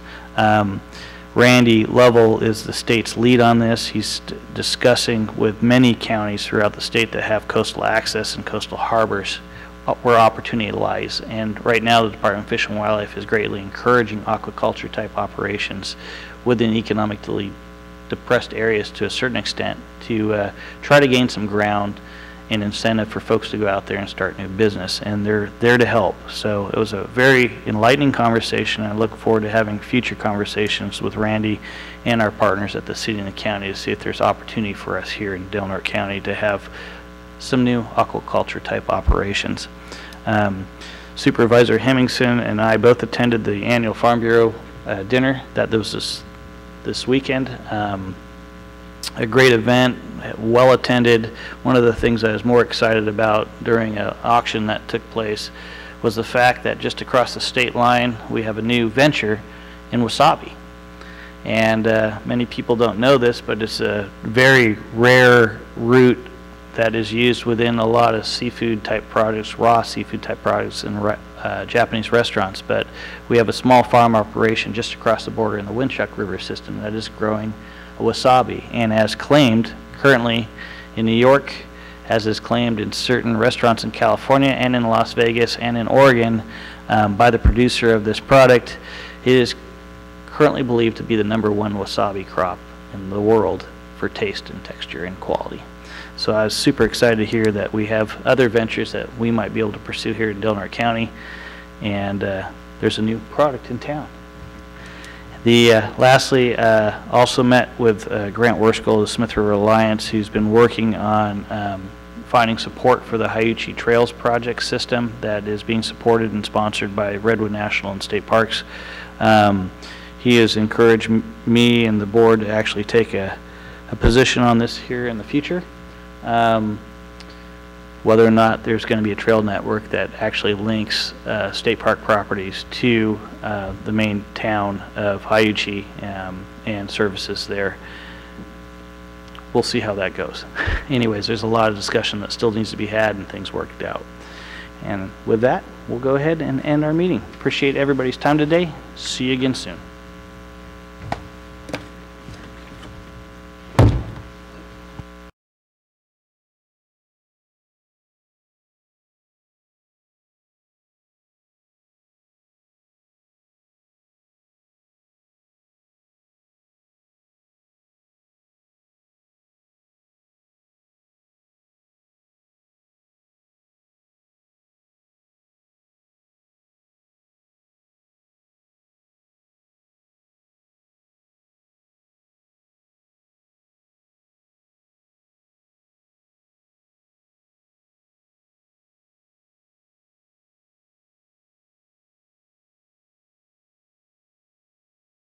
Randy Lovell is the state's lead on this. He's discussing with many counties throughout the state that have coastal access and coastal harbors where opportunity lies. And right now the Department of Fish and Wildlife is greatly encouraging aquaculture type operations within economically depressed areas to a certain extent to try to gain some ground and incentive for folks to go out there and start new business, and they're there to help. So it was a very enlightening conversation. I look forward to having future conversations with Randy and our partners at the city and the county to see if there's opportunity for us here in Del Norte County to have some new aquaculture type operations. Supervisor Hemmingson and I both attended the annual Farm Bureau dinner that was this weekend. A great event, well attended. One of the things I was more excited about during an auction that took place was the fact that just across the state line we have a new venture in wasabi. And many people don't know this, but it's a very rare root that is used within a lot of seafood type products, raw seafood type products in Japanese restaurants. But we have a small farm operation just across the border in the Winchuck River system that is growing wasabi, and as claimed currently in New York, as is claimed in certain restaurants in California and in Las Vegas and in Oregon by the producer of this product, it is currently believed to be the #1 wasabi crop in the world for taste and texture and quality. So I was super excited to hear that we have other ventures that we might be able to pursue here in Del Norte County, and there's a new product in town. Lastly, also met with Grant Worskell of the Smith River Alliance, who's been working on finding support for the Hyuchi Trails project system that is being supported and sponsored by Redwood National and State Parks. He has encouraged me and the board to actually take a position on this here in the future. Whether or not there's going to be a trail network that actually links state park properties to the main town of Hyuchi and services there. We'll see how that goes. Anyways, there's a lot of discussion that still needs to be had and things worked out. And with that, we'll go ahead and end our meeting. Appreciate everybody's time today. See you again soon.